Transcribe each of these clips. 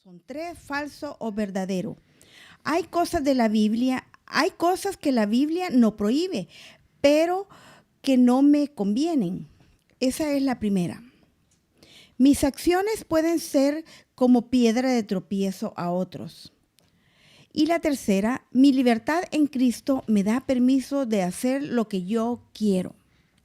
Son tres, falso o verdadero. Hay cosas de la Biblia, hay cosas que la Biblia no prohíbe, pero que no me convienen. Esa es la primera. Mis acciones pueden ser como piedra de tropiezo a otros. Y la tercera, mi libertad en Cristo me da permiso de hacer lo que yo quiero.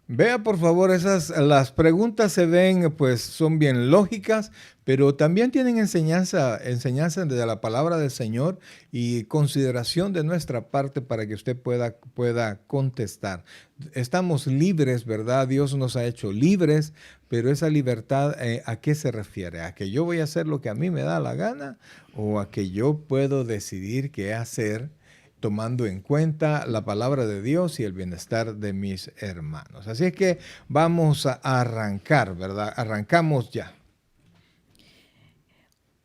Vea por favor, las preguntas se ven, pues son bien lógicas, pero también tienen enseñanza de la palabra del Señor y consideración de nuestra parte para que usted pueda contestar. Estamos libres, ¿verdad? Dios nos ha hecho libres, pero esa libertad, ¿a qué se refiere? ¿A que yo voy a hacer lo que a mí me da la gana o a que yo puedo decidir qué hacer, tomando en cuenta la palabra de Dios y el bienestar de mis hermanos? Así es que vamos a arrancar, ¿verdad? Arrancamos ya.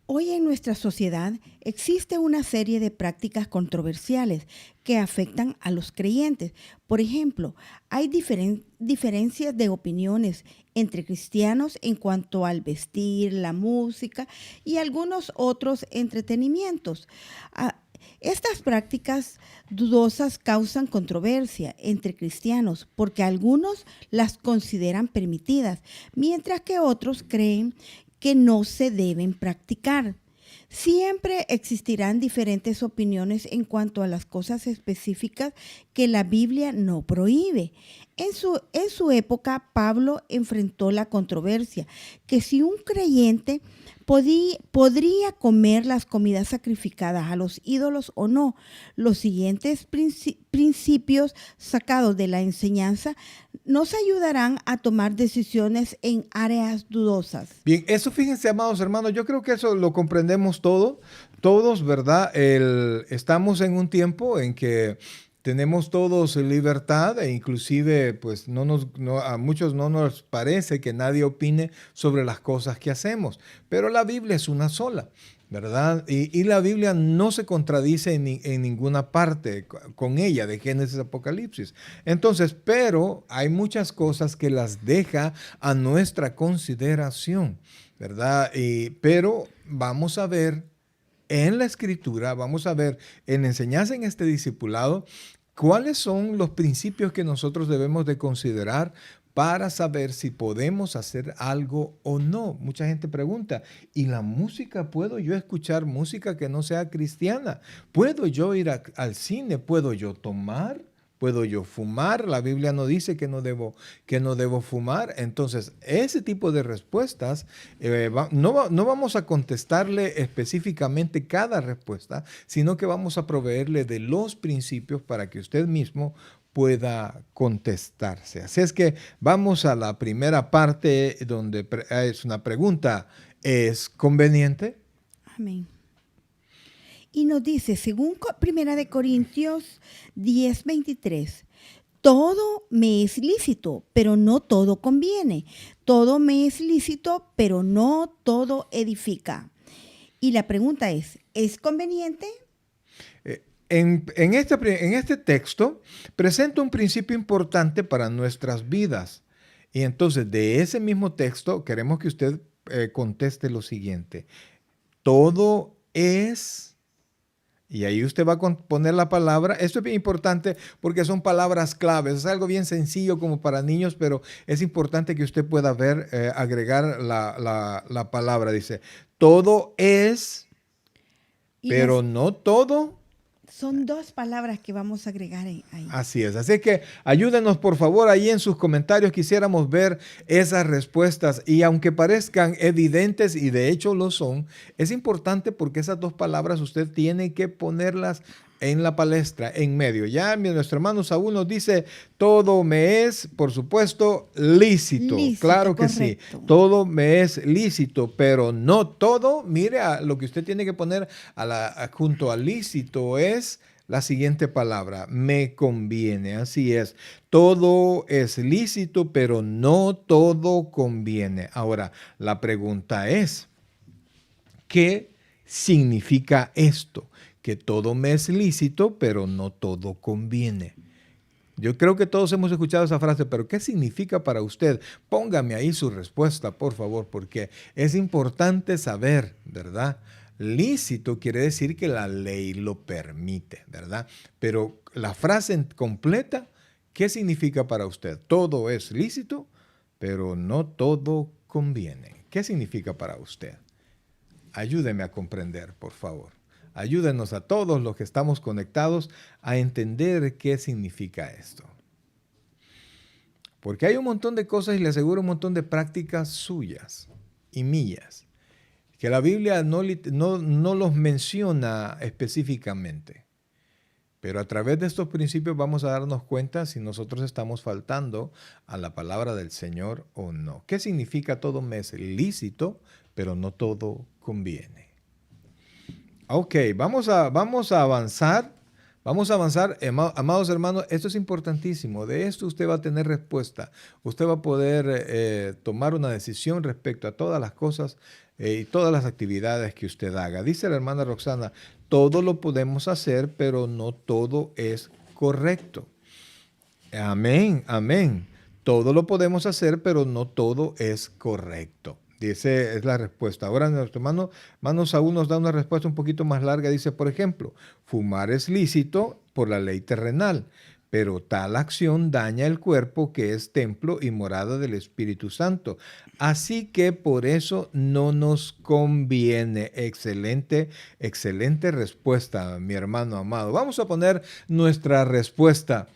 Hoy en nuestra sociedad existe una serie de prácticas controversiales que afectan a los creyentes. Por ejemplo, hay diferencias de opiniones entre cristianos en cuanto al vestir, la música y algunos otros entretenimientos. Estas prácticas dudosas causan controversia entre cristianos porque algunos las consideran permitidas, mientras que otros creen que no se deben practicar. Siempre existirán diferentes opiniones en cuanto a las cosas específicas que la Biblia no prohíbe. En su época, Pablo enfrentó la controversia que si un creyente podría comer las comidas sacrificadas a los ídolos o no. Los siguientes principios sacados de la enseñanza nos ayudarán a tomar decisiones en áreas dudosas. Bien, eso fíjense, amados hermanos, yo creo que eso lo comprendemos todos, ¿verdad? Estamos en un tiempo en que tenemos todos libertad e inclusive pues a muchos no nos parece que nadie opine sobre las cosas que hacemos, pero la Biblia es una sola, ¿verdad? Y la Biblia no se contradice en ninguna parte con ella, de Génesis a Apocalipsis. Entonces, pero hay muchas cosas que las deja a nuestra consideración, ¿verdad? Pero vamos a ver en la Escritura, vamos a ver en enseñanza en este discipulado, cuáles son los principios que nosotros debemos de considerar para saber si podemos hacer algo o no. Mucha gente pregunta, ¿y la música? ¿Puedo yo escuchar música que no sea cristiana? ¿Puedo yo ir al cine? ¿Puedo yo tomar? ¿Puedo yo fumar? La Biblia no dice que no debo fumar. Entonces, ese tipo de respuestas, no vamos a contestarle específicamente cada respuesta, sino que vamos a proveerle de los principios para que usted mismo pueda contestarse. Así es que vamos a la primera parte donde es una pregunta. ¿Es conveniente? Amén. Y nos dice, según 1 Corintios 10:23, todo me es lícito, pero no todo conviene. Todo me es lícito, pero no todo edifica. Y la pregunta ¿es conveniente? En este texto presenta un principio importante para nuestras vidas. Y entonces, de ese mismo texto, queremos que usted conteste lo siguiente. Todo es... Y ahí usted va a poner la palabra. Esto es bien importante porque son palabras claves. Es algo bien sencillo como para niños, pero es importante que usted pueda agregar la palabra. Dice, todo es, pero no todo. Son dos palabras que vamos a agregar ahí. Así es. Así que ayúdenos, por favor, ahí en sus comentarios. Quisiéramos ver esas respuestas. Y aunque parezcan evidentes, y de hecho lo son, es importante porque esas dos palabras usted tiene que ponerlas en la palestra, en medio. Ya nuestro hermano Saúl nos dice, todo me es, por supuesto, lícito. Claro que correcto. Sí, todo me es lícito, pero no todo. Mire, lo que usted tiene que poner junto al lícito es la siguiente palabra, me conviene. Así es, todo es lícito, pero no todo conviene. Ahora, la pregunta es, ¿qué significa esto? Que todo me es lícito, pero no todo conviene. Yo creo que todos hemos escuchado esa frase, pero ¿qué significa para usted? Póngame ahí su respuesta, por favor, porque es importante saber, ¿verdad? lícito quiere decir que la ley lo permite, ¿verdad? Pero la frase completa, ¿qué significa para usted? Todo es lícito, pero no todo conviene. ¿Qué significa para usted? Ayúdeme a comprender, por favor. Ayúdenos a todos los que estamos conectados a entender qué significa esto. Porque hay un montón de cosas y le aseguro un montón de prácticas suyas y mías que la Biblia no los menciona específicamente. Pero a través de estos principios vamos a darnos cuenta si nosotros estamos faltando a la palabra del Señor o no. ¿Qué significa todo me es lícito, pero no todo conviene? Ok, vamos a avanzar. Vamos a avanzar, amados hermanos, esto es importantísimo. De esto usted va a tener respuesta. Usted va a poder tomar una decisión respecto a todas las cosas y todas las actividades que usted haga. Dice la hermana Roxana, todo lo podemos hacer, pero no todo es correcto. Amén, amén. Todo lo podemos hacer, pero no todo es correcto. Dice, es la respuesta. Ahora nuestro hermano Saúl nos da una respuesta un poquito más larga. Dice, por ejemplo, fumar es lícito por la ley terrenal, pero tal acción daña el cuerpo que es templo y morada del Espíritu Santo. Así que por eso no nos conviene. Excelente, excelente respuesta, mi hermano amado. Vamos a poner nuestra respuesta,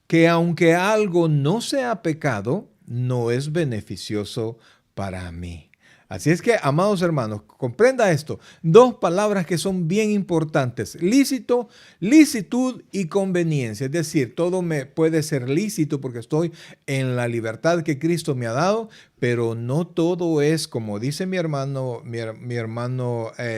que aunque algo no sea pecado, no es beneficioso para mí. Así es que, amados hermanos, comprenda esto. Dos palabras que son bien importantes. Lícito, licitud y conveniencia. Es decir, todo me puede ser lícito porque estoy en la libertad que Cristo me ha dado, pero no todo es, como dice mi hermano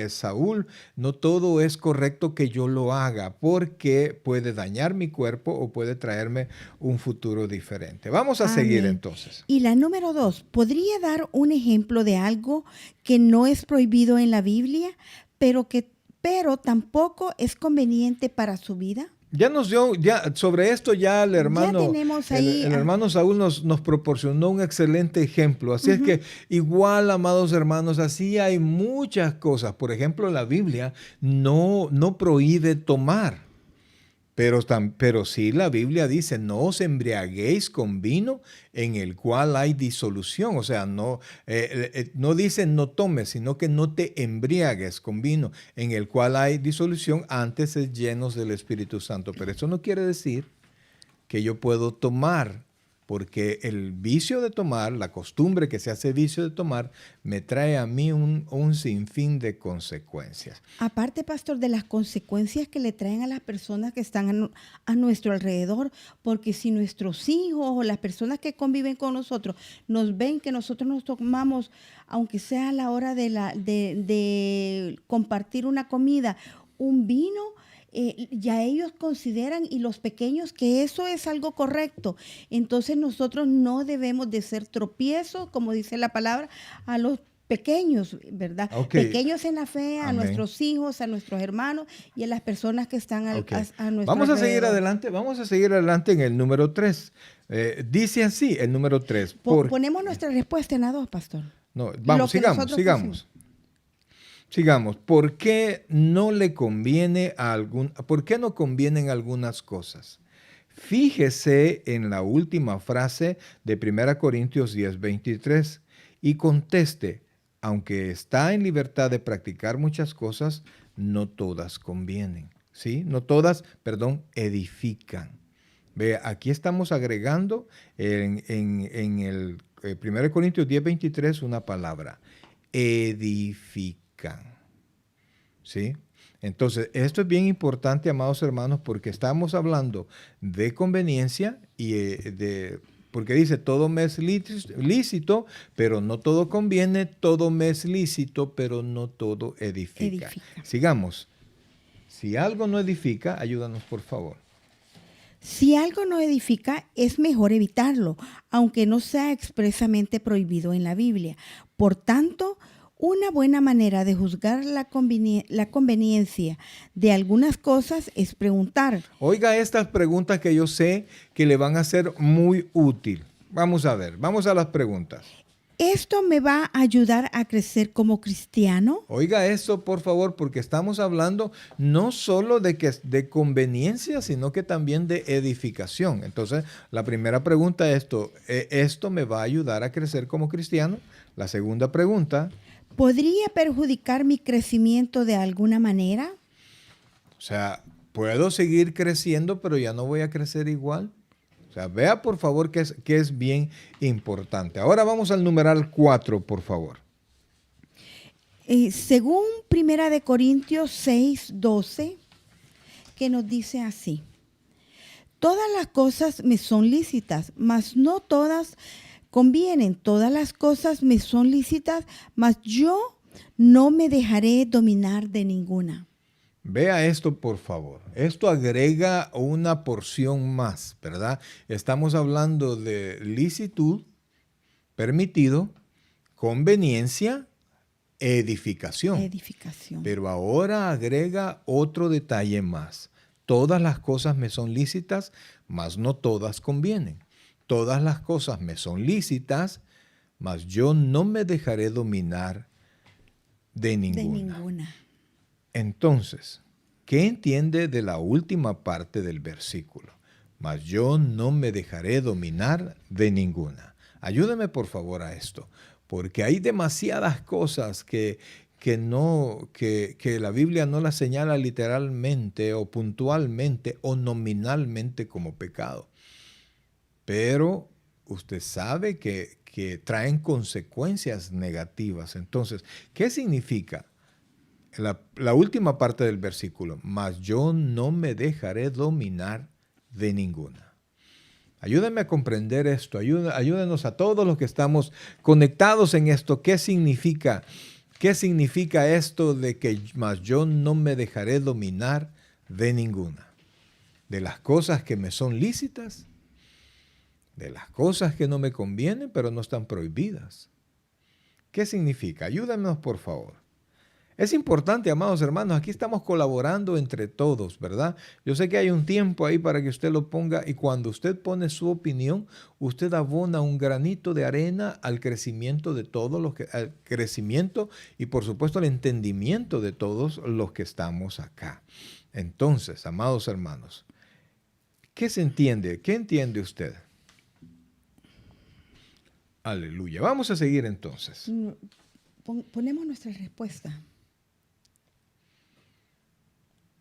Saúl, no todo es correcto que yo lo haga porque puede dañar mi cuerpo o puede traerme un futuro diferente. Vamos a seguir entonces. Y la número 2, ¿podría dar un ejemplo de algo que no es prohibido en la Biblia, pero tampoco es conveniente para su vida? Ya nos dio, sobre esto ya el hermano, Ya tenemos ahí, el hermano Saúl nos proporcionó un excelente ejemplo. Así es que igual, amados hermanos, así hay muchas cosas. Por ejemplo, la Biblia no prohíbe tomar. Pero sí la Biblia dice, no os embriaguéis con vino en el cual hay disolución. O sea, no dice no tomes, sino que no te embriagues con vino en el cual hay disolución, antes es llenos del Espíritu Santo. Pero eso no quiere decir que yo puedo tomar, porque el vicio de tomar, la costumbre que se hace vicio de tomar, me trae a mí un sinfín de consecuencias. Aparte, pastor, de las consecuencias que le traen a las personas que están a nuestro alrededor, porque si nuestros hijos o las personas que conviven con nosotros nos ven que nosotros nos tomamos, aunque sea a la hora de compartir una comida, un vino, ya ellos consideran, y los pequeños, que eso es algo correcto. Entonces nosotros no debemos de ser tropiezos, como dice la palabra, a los pequeños, ¿verdad? Okay. Pequeños en la fe, a nuestros hijos, a nuestros hermanos y a las personas que están a nuestro Vamos a seguir alrededor. vamos a seguir adelante en el número 3. Dice así, el número 3. Ponemos nuestra respuesta en la 2, pastor. No, vamos, sigamos. ¿Por qué no convienen algunas cosas? Fíjese en la última frase de 1 Corintios 10:23 y conteste, aunque está en libertad de practicar muchas cosas, no todas convienen. ¿Sí? No todas, edifican. Ve, aquí estamos agregando en el 1 Corintios 10:23 una palabra, edifican. ¿Sí? Entonces, esto es bien importante, amados hermanos, porque estamos hablando de conveniencia y porque dice, todo me es lícito, pero no todo conviene, todo me es lícito, pero no todo edifica. Sigamos. Si algo no edifica, ayúdanos, por favor. Si algo no edifica, es mejor evitarlo, aunque no sea expresamente prohibido en la Biblia. Por tanto, una buena manera de juzgar la conveniencia de algunas cosas es preguntar. Oiga estas preguntas que yo sé que le van a ser muy útil. Vamos a ver, vamos a las preguntas. ¿Esto me va a ayudar a crecer como cristiano? Oiga eso, por favor, porque estamos hablando no solo de conveniencia, sino que también de edificación. Entonces, la primera pregunta es esto, ¿esto me va a ayudar a crecer como cristiano? La segunda pregunta, ¿Podría perjudicar mi crecimiento de alguna manera? o sea, ¿puedo seguir creciendo, pero ya no voy a crecer igual? O sea, vea por favor que es bien importante. Ahora vamos al numeral 4, por favor. Según Primera de Corintios 6:12, que nos dice así: todas las cosas me son lícitas, mas no todas convienen. Todas las cosas me son lícitas, mas yo no me dejaré dominar de ninguna. Vea esto, por favor. Esto agrega una porción más, ¿verdad? Estamos hablando de licitud, permitido, conveniencia, edificación. Edificación. Pero ahora agrega otro detalle más. Todas las cosas me son lícitas, mas no todas convienen. Todas las cosas me son lícitas, mas yo no me dejaré dominar de De ninguna. ninguna. Entonces, ¿qué entiende de la última parte del versículo? Mas yo no me dejaré dominar de ninguna. Ayúdame por favor a esto, porque hay demasiadas cosas que la Biblia no las señala literalmente o puntualmente o nominalmente como pecado. Pero usted sabe que traen consecuencias negativas. Entonces, ¿qué significa? La última parte del versículo, mas yo no me dejaré dominar de ninguna. Ayúdenme a comprender esto, ayúdenos a todos los que estamos conectados en esto. ¿Qué significa esto de que mas yo no me dejaré dominar de ninguna? De las cosas que me son lícitas, de las cosas que no me convienen, pero no están prohibidas. ¿Qué significa? Ayúdanos, por favor. Es importante, amados hermanos, aquí estamos colaborando entre todos, ¿verdad? Yo sé que hay un tiempo ahí para que usted lo ponga y cuando usted pone su opinión, usted abona un granito de arena al crecimiento de todos los que, al crecimiento y por supuesto al entendimiento de todos los que estamos acá. Entonces, amados hermanos, ¿qué se entiende? ¿Qué entiende usted? Aleluya. Vamos a seguir entonces. Ponemos nuestra respuesta.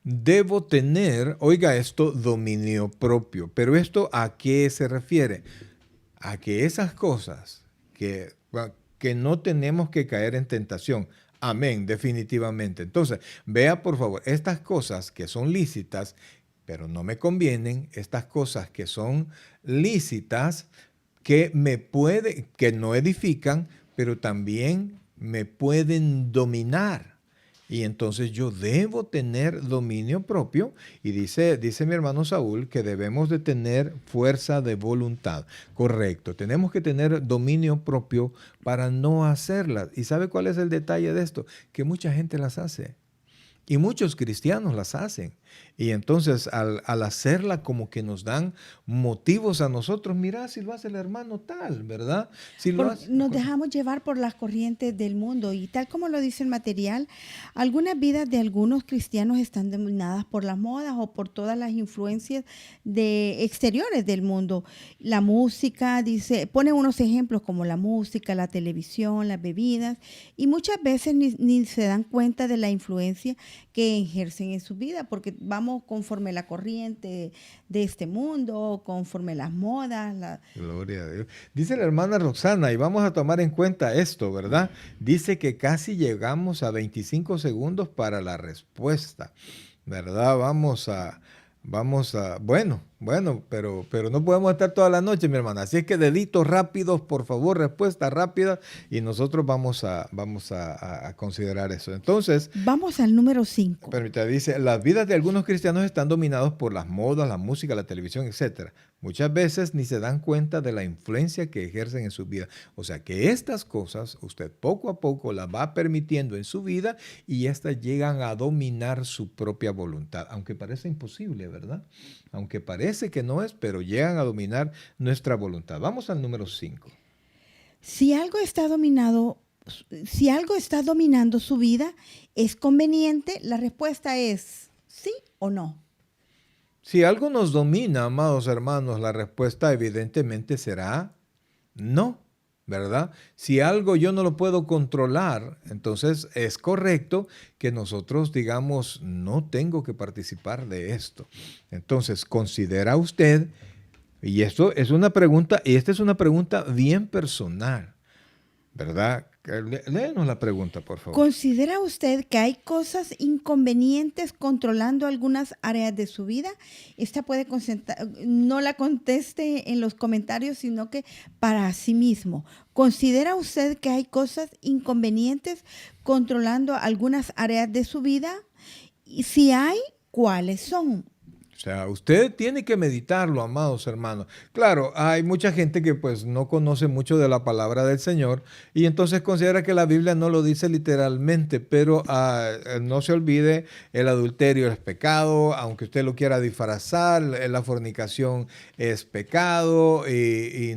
Debo tener, oiga esto, dominio propio. Pero ¿esto a qué se refiere? A que esas cosas que no tenemos que caer en tentación. Amén, definitivamente. Entonces, vea por favor, estas cosas que son lícitas, pero no me convienen, estas cosas que son lícitas, que no edifican, pero también me pueden dominar. Y entonces yo debo tener dominio propio. Y dice mi hermano Saúl que debemos de tener fuerza de voluntad. Correcto. Tenemos que tener dominio propio para no hacerlas. ¿Y sabe cuál es el detalle de esto? Que mucha gente las hace. Y muchos cristianos las hacen. Y entonces al hacerla como que nos dan motivos a nosotros. Mira, si lo hace el hermano tal, ¿verdad? Si lo hace, Nos dejamos llevar por las corrientes del mundo y tal como lo dice el material, algunas vidas de algunos cristianos están dominadas por las modas o por todas las influencias exteriores del mundo. La música, pone unos ejemplos como la música, la televisión, las bebidas y muchas veces ni se dan cuenta de la influencia que ejercen en su vida porque vamos conforme la corriente de este mundo, conforme las modas. Gloria a Dios. Dice la hermana Roxana, y vamos a tomar en cuenta esto, ¿verdad? Dice que casi llegamos a 25 segundos para la respuesta, ¿verdad? Bueno, pero no podemos estar toda la noche, mi hermana. Así es que deditos rápidos, por favor, respuestas rápidas y nosotros vamos a considerar eso. Entonces, vamos al número 5. permítame, dice, las vidas de algunos cristianos están dominadas por las modas, la música, la televisión, etc. Muchas veces ni se dan cuenta de la influencia que ejercen en su vida. O sea que estas cosas usted poco a poco las va permitiendo en su vida y estas llegan a dominar su propia voluntad. Aunque parece imposible, ¿verdad? Aunque parece que no es, pero llegan a dominar nuestra voluntad. Vamos al número 5. Si algo está dominado, si algo está dominando su vida, ¿es conveniente? La respuesta es sí o no. Si algo nos domina, amados hermanos, la respuesta evidentemente será no, ¿verdad? Si algo yo no lo puedo controlar, entonces es correcto que nosotros digamos, no tengo que participar de esto. Entonces, ¿considera usted? Y esto es una pregunta, y esta es una pregunta bien personal, ¿verdad? Léenos la pregunta, por favor. ¿Considera usted que hay cosas inconvenientes controlando algunas áreas de su vida? Esta puede no la conteste en los comentarios, sino que para sí mismo. ¿Considera usted que hay cosas inconvenientes controlando algunas áreas de su vida? Y si hay, ¿cuáles son? O sea, usted tiene que meditarlo, amados hermanos. Claro, hay mucha gente que pues no conoce mucho de la palabra del Señor y entonces considera que la Biblia no lo dice literalmente, pero no se olvide, el adulterio es pecado, aunque usted lo quiera disfrazar, la fornicación es pecado y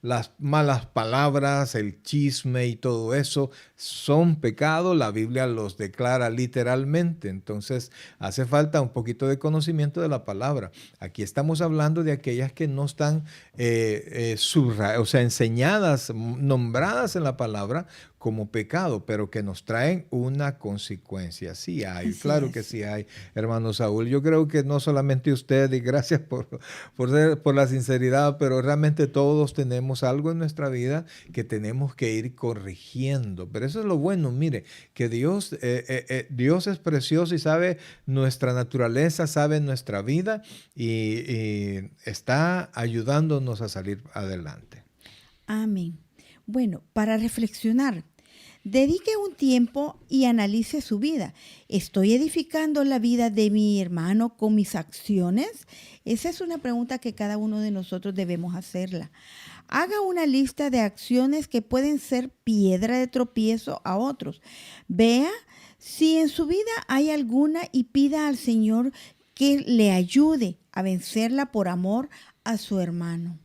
las malas palabras, el chisme y todo eso son pecado. La Biblia los declara literalmente. Entonces hace falta un poquito de conocimiento de la palabra. Aquí estamos hablando de aquellas que no están o sea, enseñadas, nombradas en la palabra como pecado, pero que nos traen una consecuencia. Sí hay, Así claro que es. sí hay, hermano Saúl. Yo creo que no solamente usted, y gracias por la sinceridad, pero realmente todos tenemos algo en nuestra vida que tenemos que ir corrigiendo. Pero eso es lo bueno, mire, que Dios es precioso y sabe nuestra naturaleza, sabe nuestra vida y está ayudándonos a salir adelante. Amén. Bueno, para reflexionar, dedique un tiempo y analice su vida. ¿Estoy edificando la vida de mi hermano con mis acciones? Esa es una pregunta que cada uno de nosotros debemos hacerla. Haga una lista de acciones que pueden ser piedra de tropiezo a otros. Vea si en su vida hay alguna y pida al Señor que le ayude a vencerla por amor a su hermano.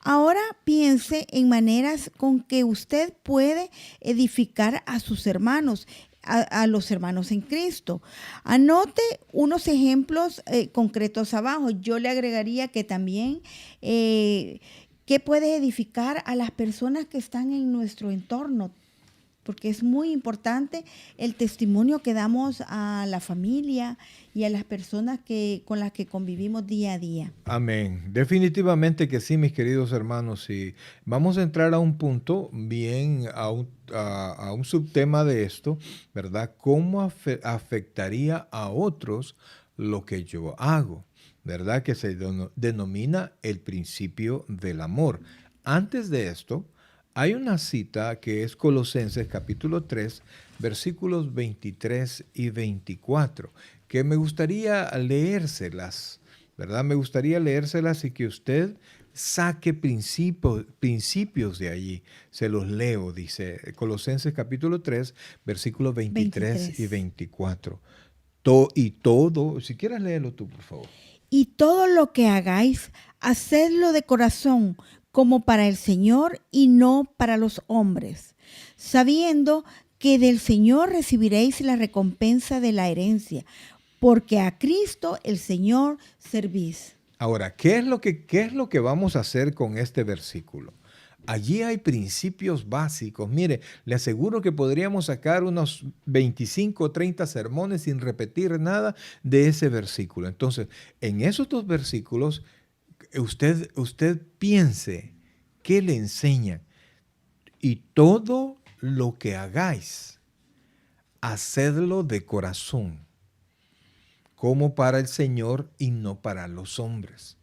Ahora piense en maneras con que usted puede edificar a sus hermanos, a los hermanos en Cristo. Anote unos ejemplos concretos abajo. Yo le agregaría que también que puede edificar a las personas que están en nuestro entorno, porque es muy importante el testimonio que damos a la familia y a las personas con las que convivimos día a día. Amén. Definitivamente que sí, mis queridos hermanos. Y vamos a entrar a un punto bien, a un subtema de esto, ¿verdad? ¿Cómo afectaría a otros lo que yo hago? ¿Verdad? Que se denomina el principio del amor. Antes de esto, hay una cita que es Colosenses capítulo 3, versículos 23 y 24, que me gustaría leérselas, ¿verdad? Me gustaría leérselas y que usted saque principios de allí. Se los leo, dice Colosenses capítulo 3, versículos 23 y 23. 24. Y todo, si quieres léelo tú, por favor. Y todo lo que hagáis, hacedlo de corazón, como para el Señor y no para los hombres, sabiendo que del Señor recibiréis la recompensa de la herencia, porque a Cristo el Señor servís. Ahora, qué es lo que vamos a hacer con este versículo? Allí hay principios básicos. Mire, le aseguro que podríamos sacar unos 25 o 30 sermones sin repetir nada de ese versículo. Entonces, en esos dos versículos, usted piense qué le enseñan. Y todo lo que hagáis, hacedlo de corazón, como para el Señor y no para los hombres,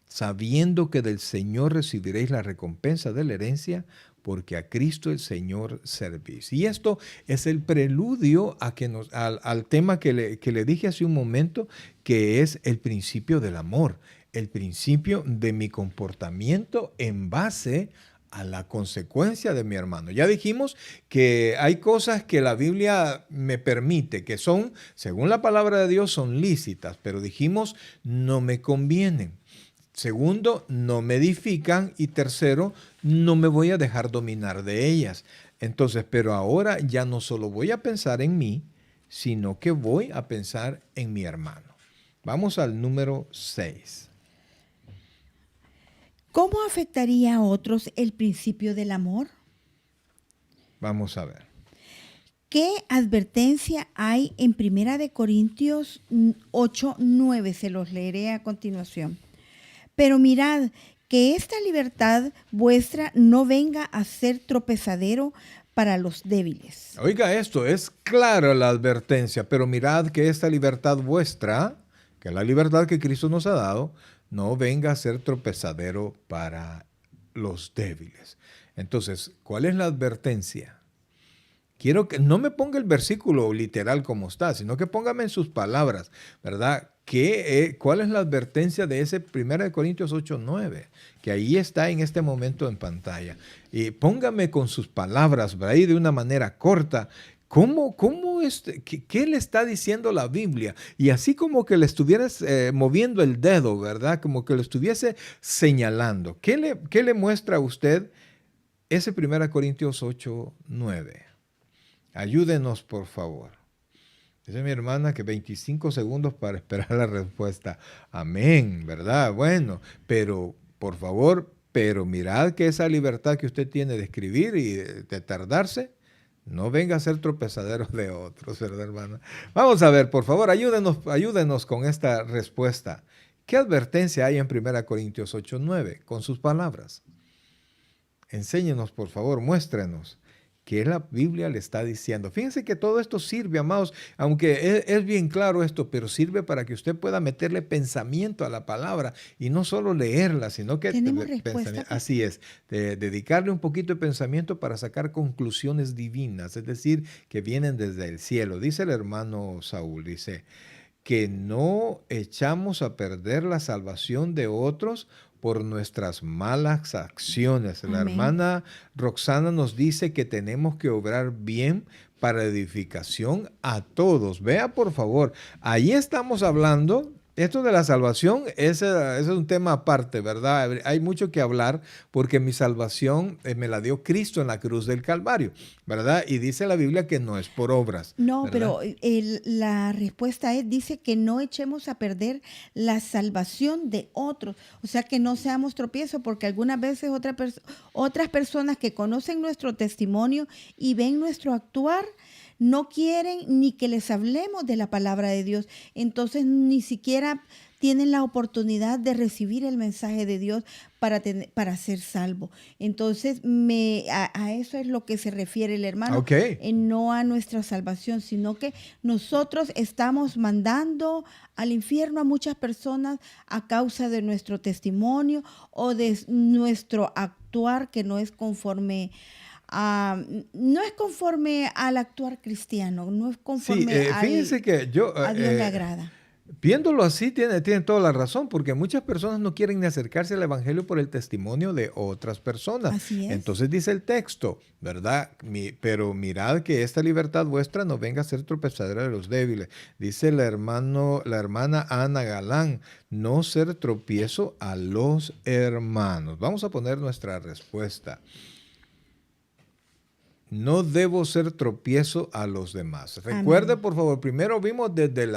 sabiendo que del Señor recibiréis la recompensa de la herencia, porque a Cristo el Señor servís. Y esto es el preludio al tema que le dije hace un momento, que es el principio del amor, el principio de mi comportamiento en base a la consecuencia de mi hermano. Ya dijimos que hay cosas que la Biblia me permite, que son, según la palabra de Dios, son lícitas, pero dijimos, no me convienen. Segundo, no me edifican. Y tercero, no me voy a dejar dominar de ellas. Entonces, pero ahora ya no solo voy a pensar en mí, sino que voy a pensar en mi hermano. Vamos al número 6. ¿Cómo afectaría a otros el principio del amor? Vamos a ver. ¿Qué advertencia hay en 1 Corintios 8:9? Se los leeré a continuación. Pero mirad que esta libertad vuestra no venga a ser tropezadero para los débiles. Oiga esto, es clara la advertencia, pero mirad que esta libertad vuestra, que es la libertad que Cristo nos ha dado, no venga a ser tropezadero para los débiles. Entonces, ¿cuál es la advertencia? Quiero que no me ponga el versículo literal como está, sino que póngame en sus palabras, ¿verdad? ¿Cuál es la advertencia de ese 1 Corintios 8:9? Que ahí está en este momento en pantalla. Y póngame con sus palabras, ¿verdad? Ahí de una manera corta. ¿Qué le está diciendo la Biblia? Y así como que le estuvieras moviendo el dedo, ¿verdad? Como que lo estuviese señalando. ¿Qué le muestra a usted ese 1 Corintios 8:9? Ayúdenos, por favor. Dice mi hermana que 25 segundos para esperar la respuesta. Amén, ¿verdad? Bueno, pero por favor, pero mirad que esa libertad que usted tiene de escribir y de tardarse, no venga a ser tropezadero de otros, ¿verdad, hermana? Vamos a ver, por favor, ayúdenos con esta respuesta. ¿Qué advertencia hay en 1 Corintios 8:9? Con sus palabras. Enséñenos, por favor, muéstrenos que la Biblia le está diciendo. Fíjense que todo esto sirve, amados, aunque es bien claro esto, pero sirve para que usted pueda meterle pensamiento a la palabra y no solo leerla, sino que ¿Tenemos respuesta? así es, dedicarle un poquito de pensamiento para sacar conclusiones divinas, es decir, que vienen desde el cielo. Dice el hermano Saúl, dice, que no echamos a perder la salvación de otros por nuestras malas acciones. La Amén. hermana Roxana nos dice que tenemos que obrar bien para edificación a todos. Vea, por favor, ahí estamos hablando. Esto de la salvación ese es un tema aparte, ¿verdad? Hay mucho que hablar porque mi salvación me la dio Cristo en la cruz del Calvario, ¿verdad? Y dice la Biblia que no es por obras. No, ¿verdad? pero la respuesta dice que no echemos a perder la salvación de otros. O sea, que no seamos tropiezos, porque algunas veces otras personas que conocen nuestro testimonio y ven nuestro actuar, no quieren ni que les hablemos de la palabra de Dios. Entonces ni siquiera tienen la oportunidad de recibir el mensaje de Dios para ser salvo. Entonces a eso es lo que se refiere el hermano, Okay. No a nuestra salvación, sino que nosotros estamos mandando al infierno a muchas personas a causa de nuestro testimonio o de nuestro actuar que no es conforme al actuar cristiano, no es conforme fíjense que a Dios le agrada. Viéndolo así, tiene toda la razón, porque muchas personas no quieren ni acercarse al evangelio por el testimonio de otras personas. Así es. Entonces dice el texto, ¿verdad? Pero mirad que esta libertad vuestra no venga a ser tropezadera de los débiles. Dice la hermana Ana Galán, no ser tropiezo a los hermanos. Vamos a poner nuestra respuesta. No debo ser tropiezo a los demás. Recuerde, por favor, primero vimos desde el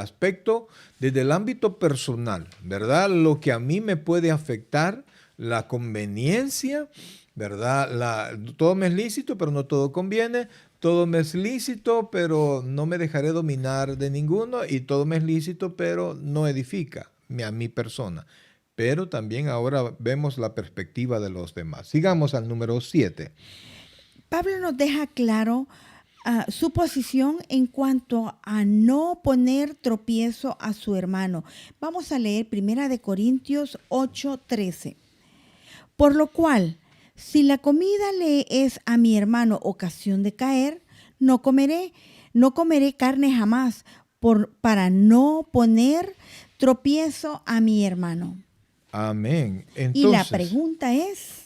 ámbito personal, ¿verdad? Lo que a mí me puede afectar, la conveniencia, ¿verdad? Todo me es lícito, pero no todo conviene. Todo me es lícito, pero no me dejaré dominar de ninguno. Y todo me es lícito, pero no edifica a mi persona. Pero también ahora vemos la perspectiva de los demás. Sigamos al número 7. Pablo nos deja claro su posición en cuanto a no poner tropiezo a su hermano. Vamos a leer 1 Corintios 8:13. Por lo cual, si la comida le es a mi hermano ocasión de caer, no comeré carne jamás para no poner tropiezo a mi hermano. Amén. Entonces, y la pregunta es,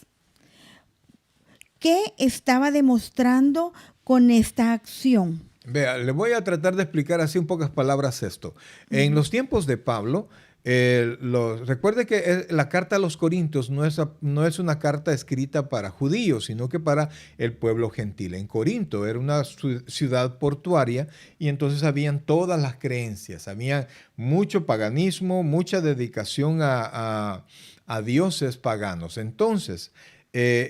¿qué estaba demostrando con esta acción? Vea, le voy a tratar de explicar así en pocas palabras esto. En los tiempos de Pablo, Recuerde que la carta a los Corintios no es una carta escrita para judíos, sino que para el pueblo gentil. En Corinto era una ciudad portuaria y entonces habían todas las creencias, había mucho paganismo, mucha dedicación a dioses paganos. Entonces,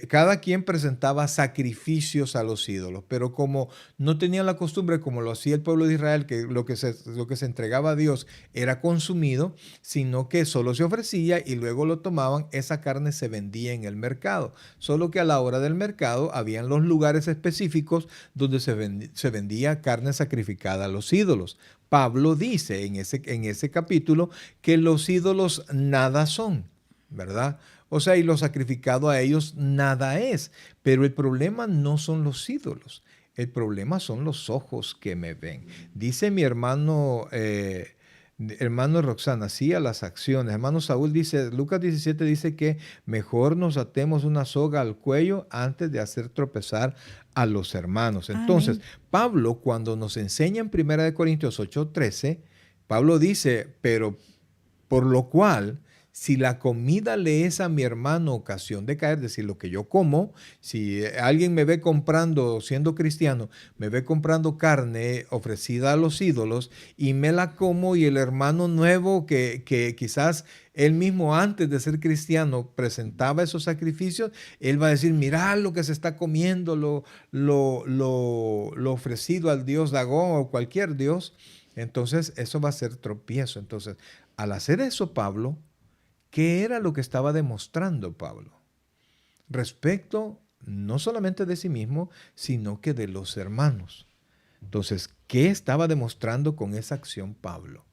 cada quien presentaba sacrificios a los ídolos, pero como no tenían la costumbre, como lo hacía el pueblo de Israel, que lo que se entregaba a Dios era consumido, sino que solo se ofrecía y luego lo tomaban, esa carne se vendía en el mercado. Solo que a la hora del mercado habían los lugares específicos donde se vendía carne sacrificada a los ídolos. Pablo dice en ese capítulo que los ídolos nada son, ¿verdad? O sea, y lo sacrificado a ellos nada es. Pero el problema no son los ídolos. El problema son los ojos que me ven. Dice mi hermano Roxana, sí a las acciones. Hermano Saúl dice, Lucas 17 dice que mejor nos atemos una soga al cuello antes de hacer tropezar a los hermanos. Entonces, Amén. Pablo, cuando nos enseña en 1 Corintios 8:13, Pablo dice, pero por lo cual, si la comida le es a mi hermano ocasión de caer, es decir, lo que yo como, si alguien me ve comprando, siendo cristiano, me ve comprando carne ofrecida a los ídolos y me la como y el hermano nuevo que quizás él mismo antes de ser cristiano presentaba esos sacrificios, él va a decir, mirá lo que se está comiendo, lo ofrecido al dios Dagón o cualquier dios. Entonces eso va a ser tropiezo. Entonces, al hacer eso, Pablo, ¿qué era lo que estaba demostrando Pablo? Respecto no solamente de sí mismo, sino que de los hermanos. Entonces, ¿qué estaba demostrando con esa acción Pablo?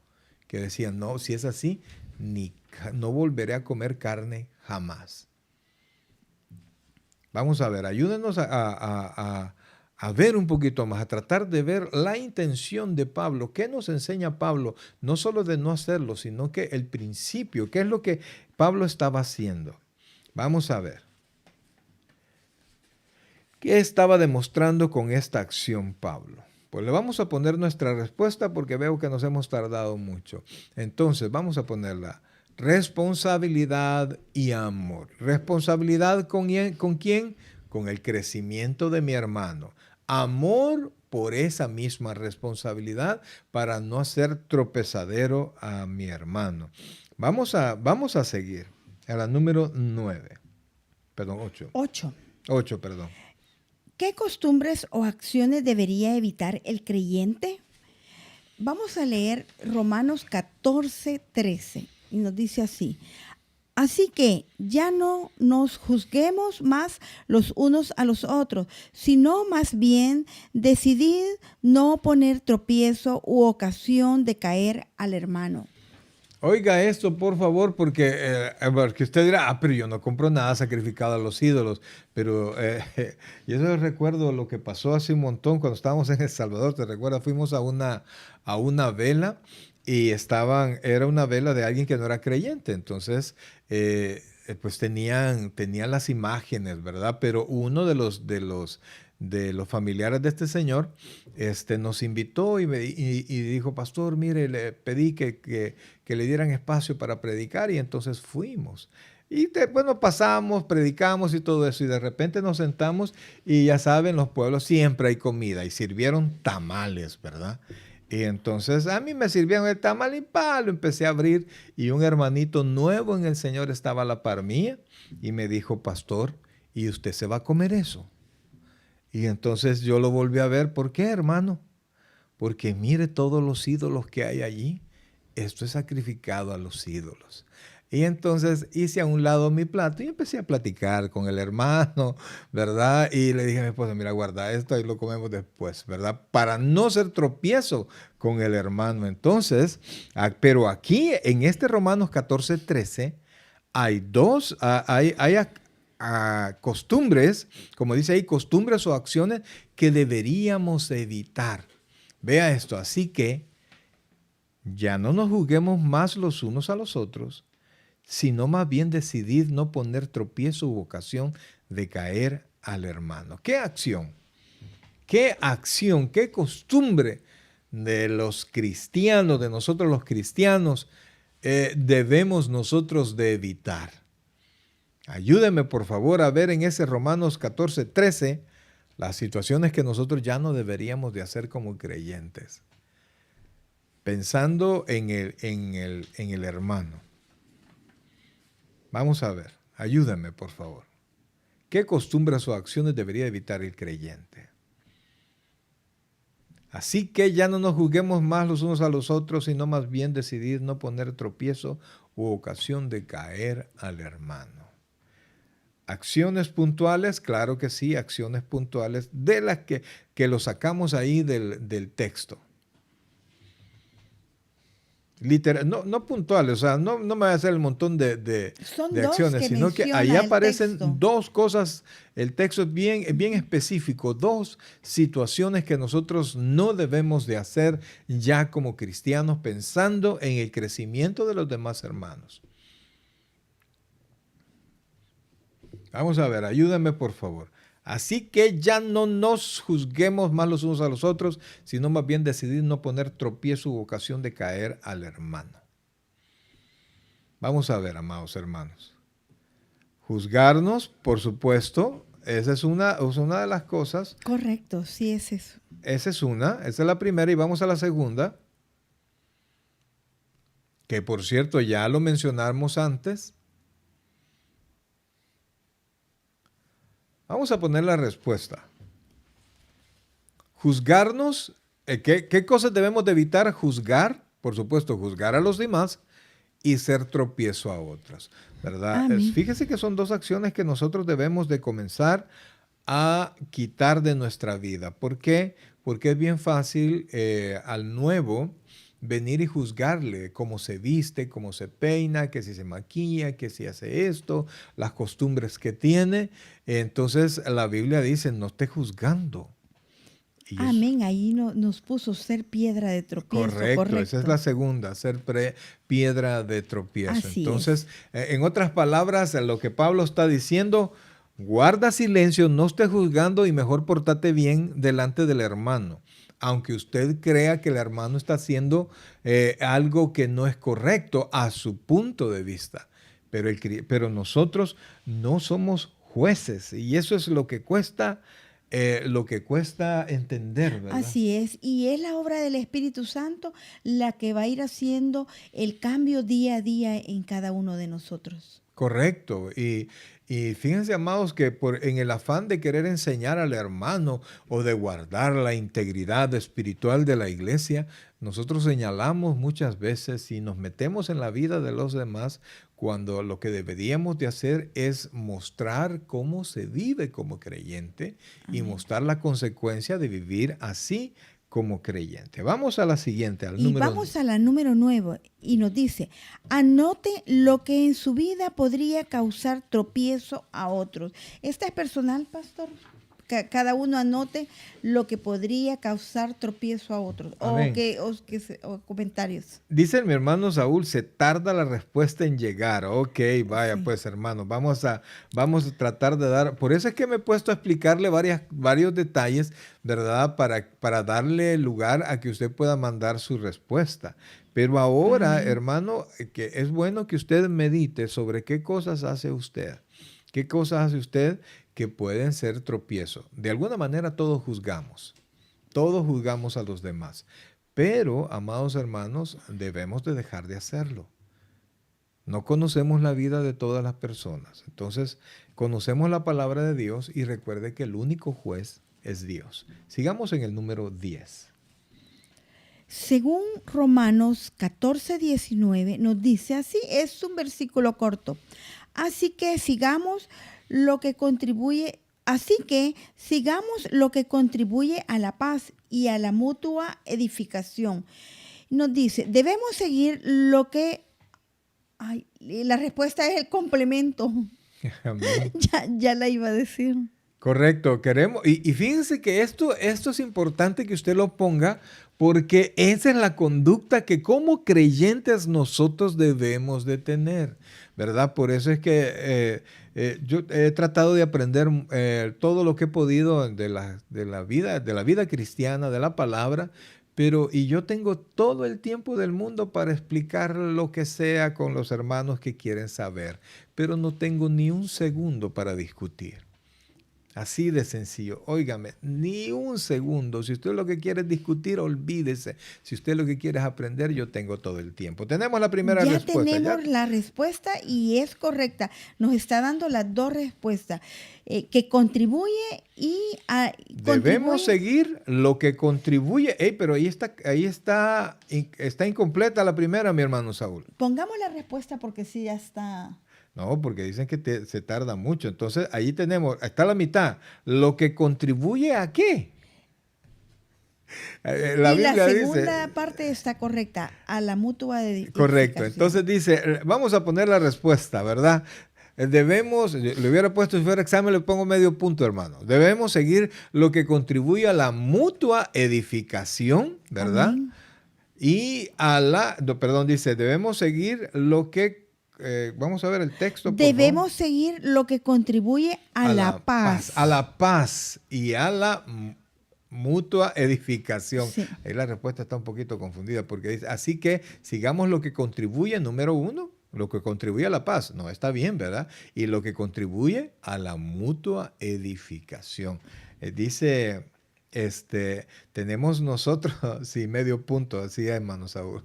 Que decía, no, si es así, no volveré a comer carne jamás. Vamos a ver, ayúdenos a ver un poquito más, a tratar de ver la intención de Pablo. ¿Qué nos enseña Pablo? No solo de no hacerlo, sino que el principio, ¿qué es lo que Pablo estaba haciendo? Vamos a ver. ¿Qué estaba demostrando con esta acción Pablo? Pues le vamos a poner nuestra respuesta porque veo que nos hemos tardado mucho. Entonces, vamos a ponerla. Responsabilidad y amor. ¿Responsabilidad con quién? Con el crecimiento de mi hermano. Amor por esa misma responsabilidad para no hacer tropezadero a mi hermano. Vamos a seguir a la número 9. Perdón, 8. 8. 8, perdón. ¿Qué costumbres o acciones debería evitar el creyente? Vamos a leer Romanos 14:13 y nos dice así. Así que ya no nos juzguemos más los unos a los otros, sino más bien decidid no poner tropiezo u ocasión de caer al hermano. Oiga esto, por favor, porque usted dirá, pero yo no compro nada sacrificado a los ídolos. Pero yo recuerdo lo que pasó hace un montón cuando estábamos en El Salvador. ¿Te recuerdas? Fuimos a una vela y era una vela de alguien que no era creyente. Entonces, pues tenían las imágenes, ¿verdad? Pero uno de los familiares de este señor nos invitó y dijo, pastor, mire, le pedí que le dieran espacio para predicar y entonces fuimos. Y bueno, pasamos, predicamos y todo eso y de repente nos sentamos y ya saben, los pueblos siempre hay comida y sirvieron tamales, ¿verdad? Y entonces a mí me sirvieron el tamal y lo empecé a abrir y un hermanito nuevo en el Señor estaba a la par mía y me dijo, pastor, ¿y usted se va a comer eso? Y entonces yo lo volví a ver. ¿Por qué, hermano? Porque mire todos los ídolos que hay allí. Esto es sacrificado a los ídolos. Y entonces hice a un lado mi plato y empecé a platicar con el hermano, ¿verdad? Y le dije a mi esposa, mira, guarda esto y lo comemos después, ¿verdad? Para no ser tropiezo con el hermano. Entonces, pero aquí en este Romanos 14:13 hay costumbres, como dice ahí, costumbres o acciones que deberíamos evitar. Vea esto, así que ya no nos juzguemos más los unos a los otros, sino más bien decidid no poner tropiezo u ocasión de caer al hermano. ¿Qué acción? ¿Qué acción? ¿Qué costumbre de los cristianos, de nosotros los cristianos, debemos nosotros de evitar? Ayúdeme por favor a ver en ese Romanos 14:13 las situaciones que nosotros ya no deberíamos de hacer como creyentes. Pensando en el hermano. Vamos a ver, ayúdame por favor. ¿Qué costumbres o acciones debería evitar el creyente? Así que ya no nos juzguemos más los unos a los otros, sino más bien decidir no poner tropiezo u ocasión de caer al hermano. Acciones puntuales, claro que sí, acciones puntuales de las que lo sacamos ahí del texto. Literal, no puntuales, o sea, no me voy a hacer el montón de acciones, sino que ahí aparecen dos cosas. El texto es bien específico, dos situaciones que nosotros no debemos de hacer ya como cristianos, pensando en el crecimiento de los demás hermanos. Vamos a ver, ayúdame por favor. Así que ya no nos juzguemos más los unos a los otros, sino más bien decidir no poner tropiezo u ocasión de caer al hermano. Vamos a ver, amados hermanos. Juzgarnos, por supuesto, esa es una de las cosas. Correcto, sí es eso. Esa es la primera y vamos a la segunda, que por cierto ya lo mencionamos antes. Vamos a poner la respuesta. Juzgarnos, ¿qué cosas debemos de evitar? Juzgar, por supuesto, juzgar a los demás y ser tropiezo a otros, ¿verdad? Fíjese que son dos acciones que nosotros debemos de comenzar a quitar de nuestra vida. ¿Por qué? Porque es bien fácil al nuevo venir y juzgarle cómo se viste, cómo se peina, que si se maquilla, que si hace esto, las costumbres que tiene. Entonces la Biblia dice, no esté juzgando. Amén, ahí nos puso ser piedra de tropiezo. Correcto, esa es la segunda, ser piedra de tropiezo. Así Entonces, en otras palabras, lo que Pablo está diciendo, guarda silencio, no esté juzgando y mejor portate bien delante del hermano. Aunque usted crea que el hermano está haciendo algo que no es correcto a su punto de vista. Pero nosotros no somos jueces y eso es lo que cuesta entender, ¿verdad? Así es, y es la obra del Espíritu Santo la que va a ir haciendo el cambio día a día en cada uno de nosotros. Correcto, y fíjense, amados, que en el afán de querer enseñar al hermano o de guardar la integridad espiritual de la iglesia, nosotros señalamos muchas veces y nos metemos en la vida de los demás cuando lo que deberíamos de hacer es mostrar cómo se vive como creyente. Amén. Y mostrar la consecuencia de vivir así como creyente. Vamos a la siguiente, vamos a la número 9 y nos dice, anote lo que en su vida podría causar tropiezo a otros. ¿Esta es personal, pastor? Cada uno anote lo que podría causar tropiezo a otros. O comentarios. Dice mi hermano Saúl, se tarda la respuesta en llegar. Ok, vaya sí. Pues hermano, vamos a tratar de dar. Por eso es que me he puesto a explicarle varios detalles, ¿verdad? Para darle lugar a que usted pueda mandar su respuesta. Pero ahora, hermano, que es bueno que usted medite sobre qué cosas hace usted. ¿Qué cosas hace usted que pueden ser tropiezo? De alguna manera todos juzgamos a los demás. Pero, amados hermanos, debemos de dejar de hacerlo. No conocemos la vida de todas las personas. Entonces, conocemos la palabra de Dios y recuerde que el único juez es Dios. Sigamos en el número 10. Según Romanos 14:19 nos dice así, es un versículo corto. Así que sigamos lo que contribuye a la paz y a la mutua edificación. Nos dice, debemos seguir lo que... la respuesta es el complemento. ya la iba a decir. Correcto, queremos. Y fíjense que esto es importante que usted lo ponga porque esa es la conducta que como creyentes nosotros debemos de tener, ¿verdad? Por eso es que yo he tratado de aprender todo lo que he podido de la vida cristiana, de la palabra, pero y yo tengo todo el tiempo del mundo para explicar lo que sea con los hermanos que quieren saber, pero no tengo ni un segundo para discutir. Así de sencillo. Óigame, ni un segundo. Si usted lo que quiere es discutir, olvídese. Si usted lo que quiere es aprender, yo tengo todo el tiempo. Tenemos la primera Ya respuesta. tenemos la respuesta y es correcta. Nos está dando las dos respuestas. Que contribuye y Debemos seguir lo que contribuye. Pero está incompleta la primera, mi hermano Saúl. Pongamos la respuesta porque sí ya está. No, porque dicen que se tarda mucho. Entonces, ahí tenemos, está la mitad. ¿Lo que contribuye a qué? La Biblia segunda dice, parte está correcta, a la mutua edificación. Correcto. Entonces dice, vamos a poner la respuesta, ¿verdad? Debemos, le hubiera puesto, si fuera examen, le pongo medio punto, hermano. Debemos seguir lo que contribuye a la mutua edificación, ¿verdad? Amén. Y dice, debemos seguir lo que vamos a ver el texto. Debemos seguir lo que contribuye a la paz. A la paz y a la mutua edificación. Sí. Ahí la respuesta está un poquito confundida porque dice, así que sigamos lo que contribuye, número uno, lo que contribuye a la paz. No, está bien, ¿verdad? Y lo que contribuye a la mutua edificación. Dice, tenemos nosotros, sí, medio punto, así es, hermano Saúl.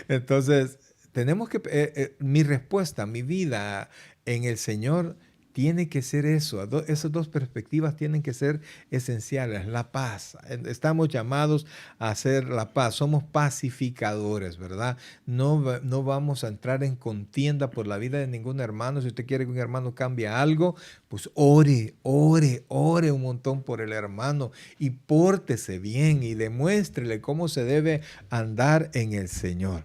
Entonces, tenemos que, mi respuesta, mi vida en el Señor tiene que ser eso. Esas dos perspectivas tienen que ser esenciales. La paz. Estamos llamados a hacer la paz. Somos pacificadores, ¿verdad? No vamos a entrar en contienda por la vida de ningún hermano. Si usted quiere que un hermano cambie algo, pues ore un montón por el hermano y pórtese bien y demuéstrele cómo se debe andar en el Señor.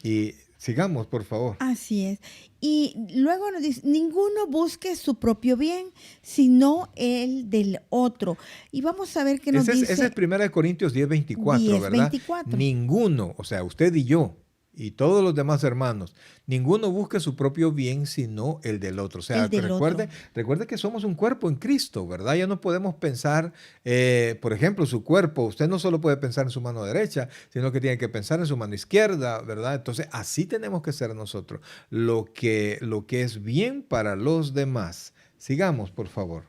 Y sigamos, por favor. Así es. Y luego nos dice, ninguno busque su propio bien, sino el del otro. Y vamos a ver qué nos dice. Esa es 1 Corintios 10:24, ¿verdad? 24. Ninguno, o sea, usted y yo, y todos los demás hermanos, ninguno busca su propio bien, sino el del otro. O sea, recuerde que somos un cuerpo en Cristo, ¿verdad? Ya no podemos pensar, por ejemplo, su cuerpo. Usted no solo puede pensar en su mano derecha, sino que tiene que pensar en su mano izquierda, ¿verdad? Entonces, así tenemos que ser nosotros. Lo que es bien para los demás. Sigamos, por favor.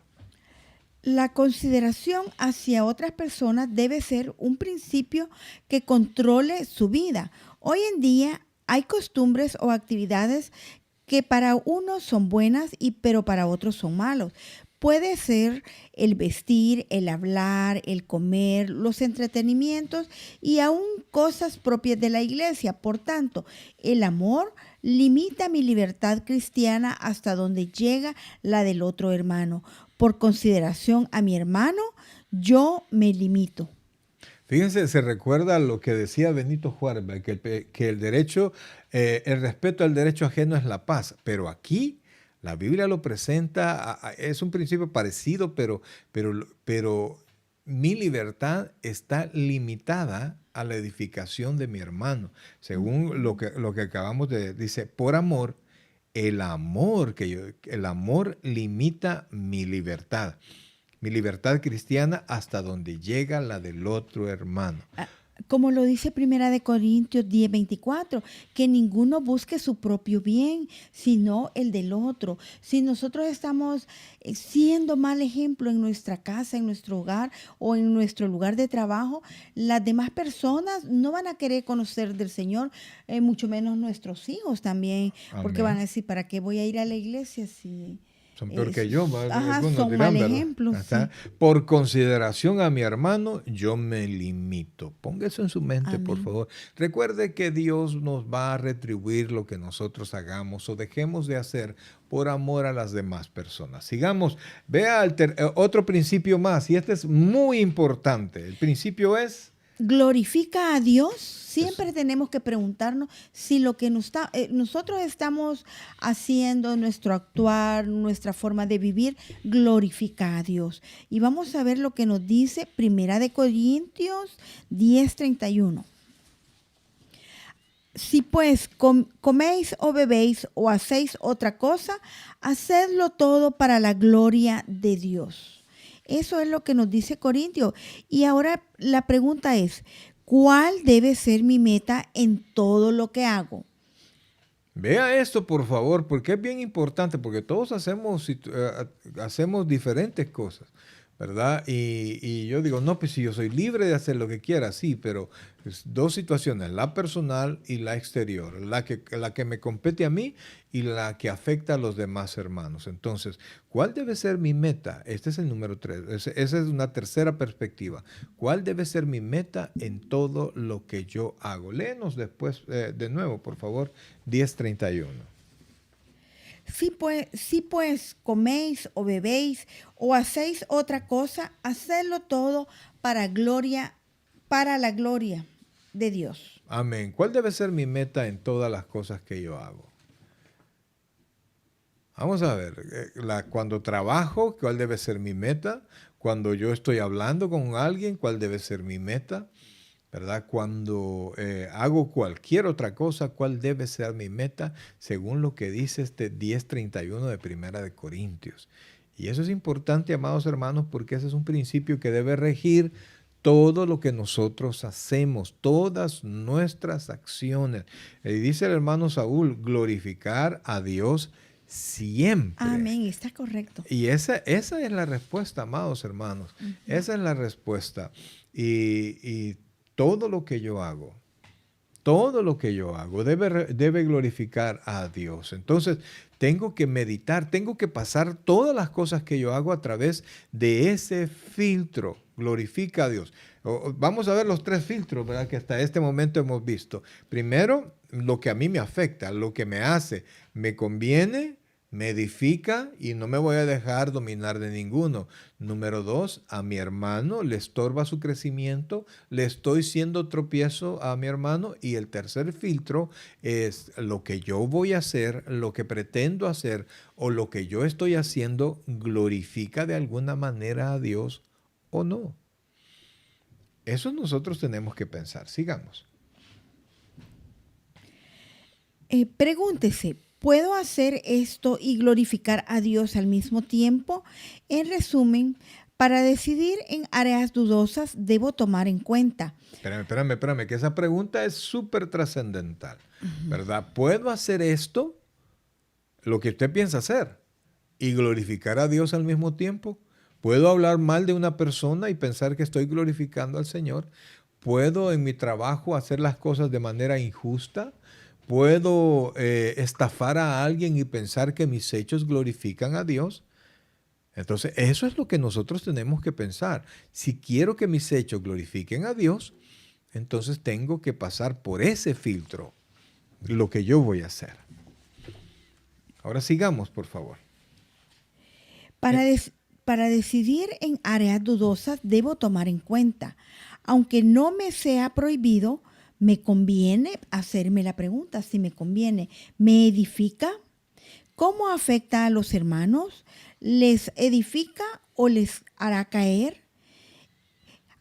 La consideración hacia otras personas debe ser un principio que controle su vida. Hoy en día hay costumbres o actividades que para unos son buenas pero para otros son malos. Puede ser el vestir, el hablar, el comer, los entretenimientos y aún cosas propias de la iglesia. Por tanto, el amor limita mi libertad cristiana hasta donde llega la del otro hermano. Por consideración a mi hermano, yo me limito. Fíjense, se recuerda lo que decía Benito Juárez, que el derecho, el respeto al derecho ajeno es la paz. Pero aquí la Biblia lo presenta, es un principio parecido, pero mi libertad está limitada a la edificación de mi hermano. Según lo que acabamos de decir, por amor, el amor limita mi libertad cristiana hasta donde llega la del otro hermano. Como lo dice 1 Corintios 10:24, que ninguno busque su propio bien, sino el del otro. Si nosotros estamos siendo mal ejemplo en nuestra casa, en nuestro hogar o en nuestro lugar de trabajo, las demás personas no van a querer conocer del Señor, mucho menos nuestros hijos también. Amén. Porque van a decir, ¿para qué voy a ir a la iglesia si... Son peor que yo. Son mal ejemplos. Sí. Por consideración a mi hermano, yo me limito. Ponga eso en su mente, amén, por favor. Recuerde que Dios nos va a retribuir lo que nosotros hagamos o dejemos de hacer por amor a las demás personas. Sigamos. Vea otro principio más, y este es muy importante. El principio es... glorifica a Dios. Siempre tenemos que preguntarnos si lo que nosotros estamos haciendo, nuestro actuar, nuestra forma de vivir, glorifica a Dios. Y vamos a ver lo que nos dice 1 Corintios 10:31. Si pues coméis o bebéis o hacéis otra cosa, hacedlo todo para la gloria de Dios. Eso es lo que nos dice Corintios. Y ahora la pregunta es, ¿Cuál debe ser mi meta en todo lo que hago? Vea esto, por favor, porque es bien importante, porque todos hacemos diferentes cosas, ¿verdad? Y yo digo, no, pues si yo soy libre de hacer lo que quiera, sí, pero es dos situaciones, la personal y la exterior, la que me compete a mí y la que afecta a los demás hermanos. Entonces, ¿cuál debe ser mi meta? Este es el número 3. Esa es una tercera perspectiva. ¿Cuál debe ser mi meta en todo lo que yo hago? Léenos después de nuevo, por favor, 10:31. Si pues coméis o bebéis o hacéis otra cosa, hacedlo todo para la gloria de Dios. Amén. ¿Cuál debe ser mi meta en todas las cosas que yo hago? Vamos a ver, cuando trabajo, ¿cuál debe ser mi meta? Cuando yo estoy hablando con alguien, ¿cuál debe ser mi meta? ¿Verdad? Cuando hago cualquier otra cosa, ¿cuál debe ser mi meta? Según lo que dice este 10:31 de Primera de Corintios. Y eso es importante, amados hermanos, porque ese es un principio que debe regir todo lo que nosotros hacemos, todas nuestras acciones. Y dice el hermano Saúl, glorificar a Dios siempre. Amén, está correcto. Y esa es la respuesta, amados hermanos. Esa es la respuesta. Y todo lo que yo hago, debe glorificar a Dios. Entonces, tengo que meditar, tengo que pasar todas las cosas que yo hago a través de ese filtro. Glorifica a Dios. Vamos a ver los 3 filtros, ¿verdad? Que hasta este momento hemos visto. Primero, lo que a mí me afecta, lo que me hace, me conviene, me edifica y no me voy a dejar dominar de ninguno. Número 2, a mi hermano le estorba su crecimiento, le estoy siendo tropiezo a mi hermano. Y el tercer filtro es lo que yo voy a hacer, lo que pretendo hacer o lo que yo estoy haciendo, glorifica de alguna manera a Dios o no. Eso nosotros tenemos que pensar. Sigamos. Pregúntese, ¿puedo hacer esto y glorificar a Dios al mismo tiempo? En resumen, para decidir en áreas dudosas debo tomar en cuenta. Espérame, que esa pregunta es súper trascendental, ¿verdad? ¿Puedo hacer esto, lo que usted piensa hacer, y glorificar a Dios al mismo tiempo? ¿Puedo hablar mal de una persona y pensar que estoy glorificando al Señor? ¿Puedo en mi trabajo hacer las cosas de manera injusta? ¿Puedo estafar a alguien y pensar que mis hechos glorifican a Dios? Entonces, eso es lo que nosotros tenemos que pensar. Si quiero que mis hechos glorifiquen a Dios, entonces tengo que pasar por ese filtro, lo que yo voy a hacer. Ahora sigamos, por favor. Para decidir en áreas dudosas debo tomar en cuenta. Aunque no me sea prohibido, me conviene hacerme la pregunta si me conviene. ¿Me edifica? ¿Cómo afecta a los hermanos? ¿Les edifica o les hará caer?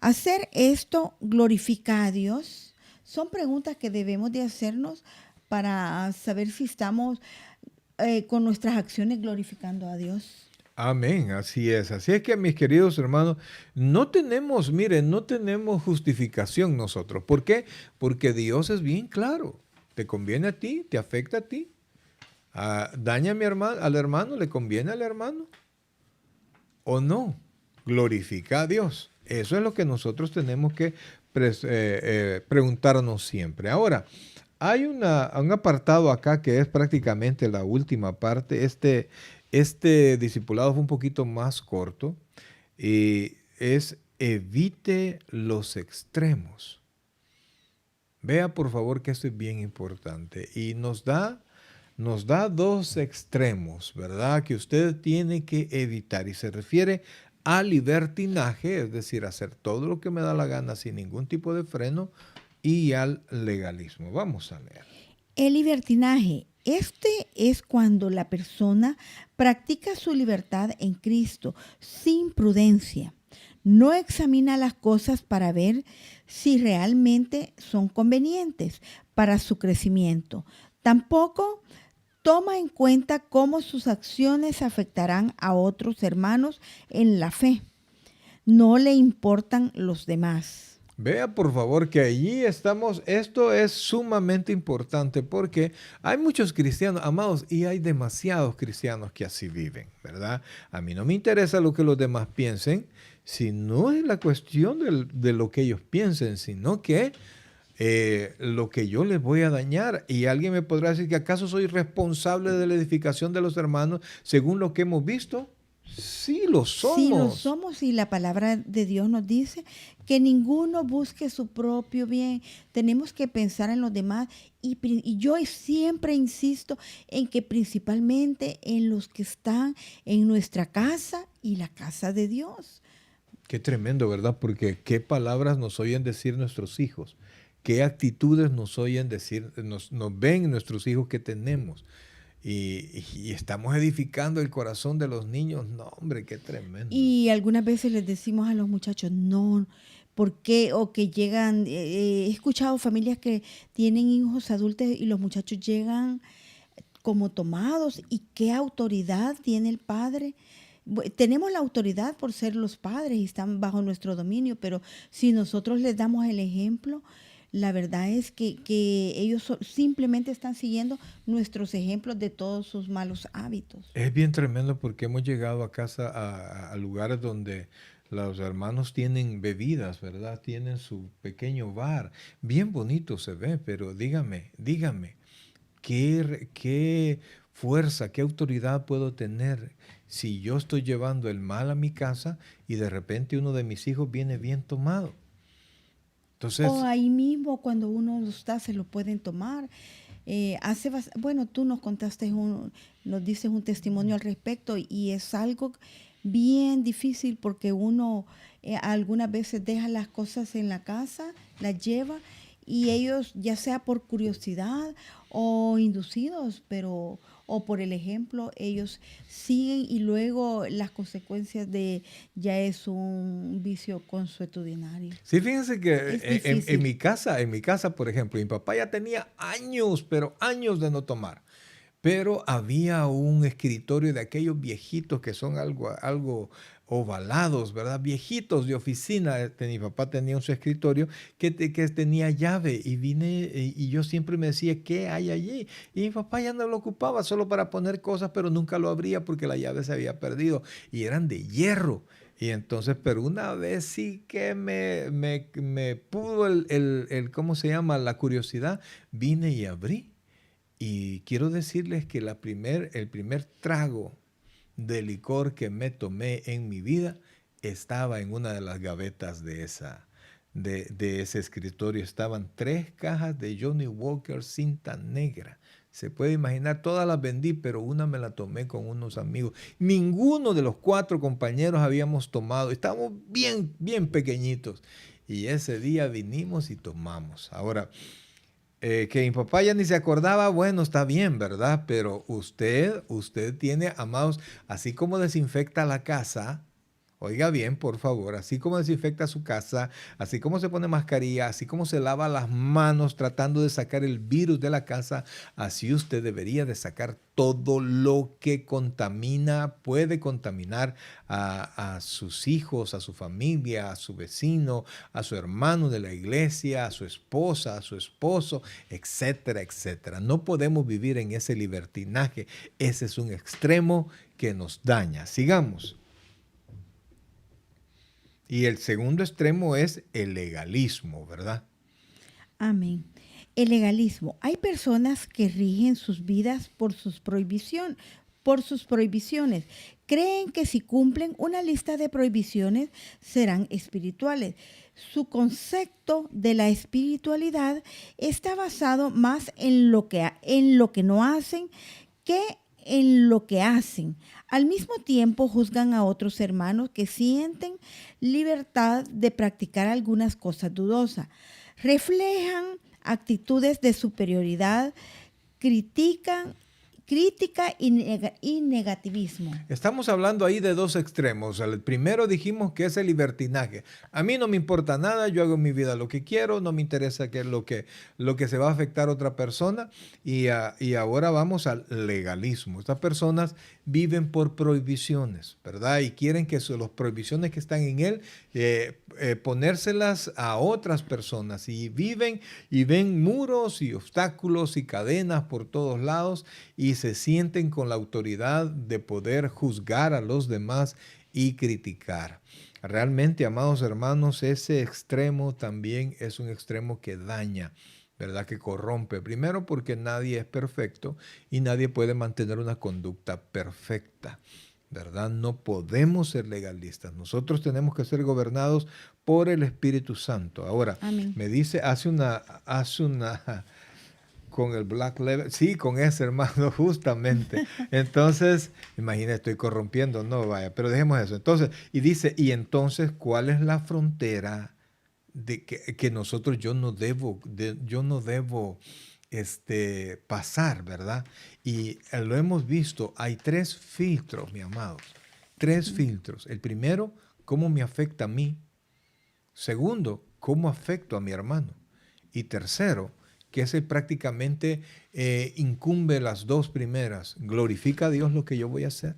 ¿Hacer esto glorifica a Dios? Son preguntas que debemos de hacernos para saber si estamos con nuestras acciones glorificando a Dios. Amén, así es. Así es que, mis queridos hermanos, no tenemos justificación nosotros. ¿Por qué? Porque Dios es bien claro. ¿Te conviene a ti? ¿Te afecta a ti? ¿Daña a mi hermano, al hermano? ¿Le conviene al hermano? ¿O no? Glorifica a Dios. Eso es lo que nosotros tenemos que preguntarnos siempre. Ahora, hay un apartado acá que es prácticamente la última parte. Este discipulado fue un poquito más corto y es evite los extremos. Vea por favor que esto es bien importante y nos da 2 extremos, ¿verdad? Que usted tiene que evitar y se refiere al libertinaje, es decir, hacer todo lo que me da la gana sin ningún tipo de freno, y al legalismo. Vamos a leer. El libertinaje. Este es cuando la persona practica su libertad en Cristo sin prudencia. No examina las cosas para ver si realmente son convenientes para su crecimiento. Tampoco toma en cuenta cómo sus acciones afectarán a otros hermanos en la fe. No le importan los demás. Vea por favor que allí estamos, esto es sumamente importante porque hay muchos cristianos, amados, y hay demasiados cristianos que así viven, ¿verdad? A mí no me interesa lo que los demás piensen, si no es la cuestión de lo que ellos piensen, sino que lo que yo les voy a dañar. Y alguien me podrá decir que acaso soy responsable de la edificación de los hermanos según lo que hemos visto. Sí, lo Sí lo somos. somos y la palabra de Dios nos dice que ninguno busque su propio bien. Tenemos que pensar en los demás y yo siempre insisto en que principalmente en los que están en nuestra casa y la casa de Dios. Qué tremendo, ¿verdad? Porque qué palabras nos oyen decir nuestros hijos, qué actitudes nos oyen decir, nos ven nuestros hijos que tenemos. Y estamos edificando el corazón de los niños. No, hombre, qué tremendo. Y algunas veces les decimos a los muchachos, no, ¿por qué? O que llegan, he escuchado familias que tienen hijos adultos y los muchachos llegan como tomados. ¿Y qué autoridad tiene el padre? Tenemos la autoridad por ser los padres y están bajo nuestro dominio, pero si nosotros les damos el ejemplo, la verdad es que ellos simplemente están siguiendo nuestros ejemplos de todos sus malos hábitos. Es bien tremendo porque hemos llegado a casa, a lugares donde los hermanos tienen bebidas, ¿verdad? Tienen su pequeño bar. Bien bonito se ve, pero dígame, ¿qué fuerza, qué autoridad puedo tener si yo estoy llevando el mal a mi casa y de repente uno de mis hijos viene bien tomado? O Entonces, ahí mismo cuando uno está, se lo pueden tomar. Bueno, tú nos contaste, nos dices un testimonio al respecto y es algo bien difícil porque uno algunas veces deja las cosas en la casa, las lleva y ellos, ya sea por curiosidad o inducidos, pero o por el ejemplo, ellos siguen y luego las consecuencias de ya es un vicio consuetudinario. sí, fíjense que Es en difícil. mi casa, por ejemplo, mi papá ya tenía años, pero años de no tomar. Pero había un escritorio de aquellos viejitos que son algo ovalados, ¿verdad? Viejitos de oficina. Mi papá tenía un su escritorio que tenía llave y vine y yo siempre me decía, ¿qué hay allí? Y mi papá ya no lo ocupaba solo para poner cosas, pero nunca lo abría porque la llave se había perdido y eran de hierro. Y entonces, pero una vez sí que me pudo ¿cómo se llama? La curiosidad, vine y abrí. Y quiero decirles que el primer trago de licor que me tomé en mi vida estaba en una de las gavetas de ese escritorio. Estaban 3 cajas de Johnny Walker cinta negra. Se puede imaginar, todas las vendí, pero una me la tomé con unos amigos. Ninguno de los 4 compañeros habíamos tomado. Estábamos bien, bien pequeñitos. Y ese día vinimos y tomamos. Ahora, que mi papá ya ni se acordaba, bueno, está bien, ¿verdad? Pero usted tiene, amados, así como desinfecta la casa, oiga bien, por favor, así como desinfecta su casa, así como se pone mascarilla, así como se lava las manos tratando de sacar el virus de la casa, así usted debería de sacar todo lo que contamina, puede contaminar a sus hijos, a su familia, a su vecino, a su hermano de la iglesia, a su esposa, a su esposo, etcétera, etcétera. No podemos vivir en ese libertinaje. Ese es un extremo que nos daña. Sigamos. Y el segundo extremo es el legalismo, ¿verdad? Amén. El legalismo. Hay personas que rigen sus vidas por sus prohibiciones. Creen que si cumplen una lista de prohibiciones serán espirituales. Su concepto de la espiritualidad está basado más en lo que no hacen que en lo que hacen. Al mismo tiempo juzgan a otros hermanos que sienten libertad de practicar algunas cosas dudosas. Reflejan actitudes de superioridad, critican, crítica y negativismo. Estamos hablando ahí de 2 extremos. El primero dijimos que es el libertinaje. A mí no me importa nada, yo hago en mi vida lo que quiero, no me interesa lo que se va a afectar a otra persona. Y ahora vamos al legalismo. Estas personas viven por prohibiciones, ¿verdad? Y quieren que las prohibiciones que están en él, ponérselas a otras personas. Y viven y ven muros y obstáculos y cadenas por todos lados y se sienten con la autoridad de poder juzgar a los demás y criticar. Realmente, amados hermanos, ese extremo también es un extremo que daña, ¿verdad? Que corrompe. Primero porque nadie es perfecto y nadie puede mantener una conducta perfecta, ¿verdad? No podemos ser legalistas. Nosotros tenemos que ser gobernados por el Espíritu Santo. Ahora, Amén. me dice, hace una con el Black Level, sí, con ese hermano, justamente. Entonces, imagina, estoy corrompiendo, no vaya, pero dejemos eso. Entonces, y dice, y entonces, ¿cuál es la frontera de que nosotros, yo no debo pasar, ¿verdad? Y lo hemos visto, hay 3 filtros, mi amados, 3 filtros. El primero, ¿cómo me afecta a mí? Segundo, ¿cómo afecto a mi hermano? Y tercero, que ese prácticamente incumbe las 2 primeras. ¿Glorifica a Dios lo que yo voy a hacer?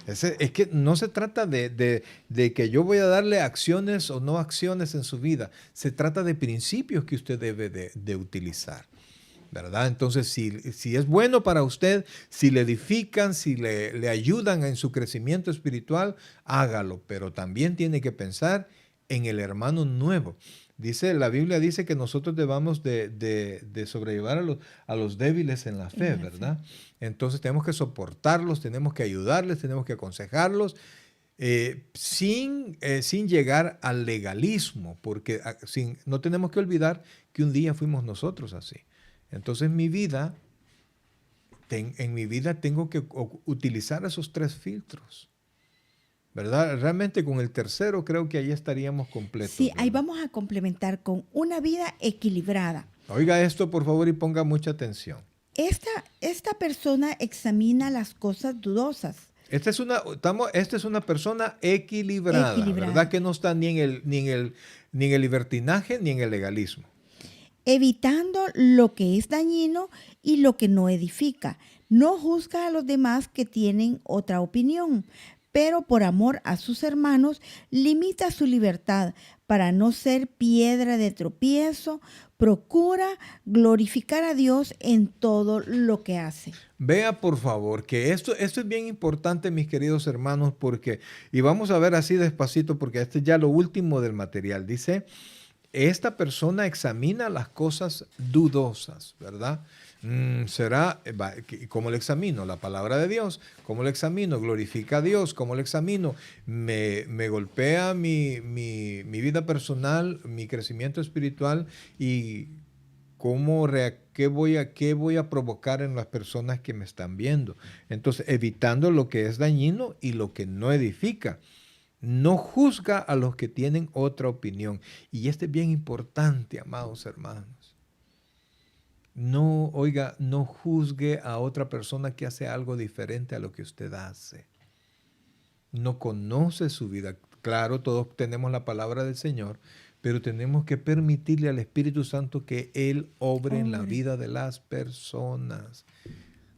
Es que no se trata de que yo voy a darle acciones o no acciones en su vida. Se trata de principios que usted debe de utilizar, ¿verdad? Entonces, si es bueno para usted, si le edifican, si le ayudan en su crecimiento espiritual, hágalo. Pero también tiene que pensar en el hermano nuevo. La Biblia dice que nosotros debamos de sobrellevar a los débiles en la fe, ¿verdad? Entonces tenemos que soportarlos, tenemos que ayudarles, tenemos que aconsejarlos, sin llegar al legalismo, porque no tenemos que olvidar que un día fuimos nosotros así. Entonces en mi vida tengo que utilizar esos 3 filtros, ¿verdad? Realmente con el tercero creo que ahí estaríamos completos. Sí, ahí ¿verdad? vamos a complementar con una vida equilibrada. Oiga esto, por favor, y ponga mucha atención. Esta persona examina las cosas dudosas. Esta es una persona equilibrada, ¿verdad? Que no está ni en el libertinaje ni en el legalismo. Evitando lo que es dañino y lo que no edifica. No juzga a los demás que tienen otra opinión, pero por amor a sus hermanos limita su libertad para no ser piedra de tropiezo. Procura glorificar a Dios en todo lo que hace. Vea, por favor, que esto es bien importante, mis queridos hermanos, y vamos a ver así despacito, porque este es ya lo último del material. Dice, esta persona examina las cosas dudosas, ¿verdad? ¿Cómo lo examino? La palabra de Dios. ¿Cómo lo examino? Glorifica a Dios. ¿Cómo lo examino? Me golpea mi vida personal, mi crecimiento espiritual y qué voy a provocar en las personas que me están viendo. Entonces, evitando lo que es dañino y lo que no edifica. No juzga a los que tienen otra opinión. Y esto es bien importante, amados hermanos. No juzgue a otra persona que hace algo diferente a lo que usted hace. No conoce su vida. Claro, todos tenemos la palabra del Señor, pero tenemos que permitirle al Espíritu Santo que Él obre en la vida de las personas.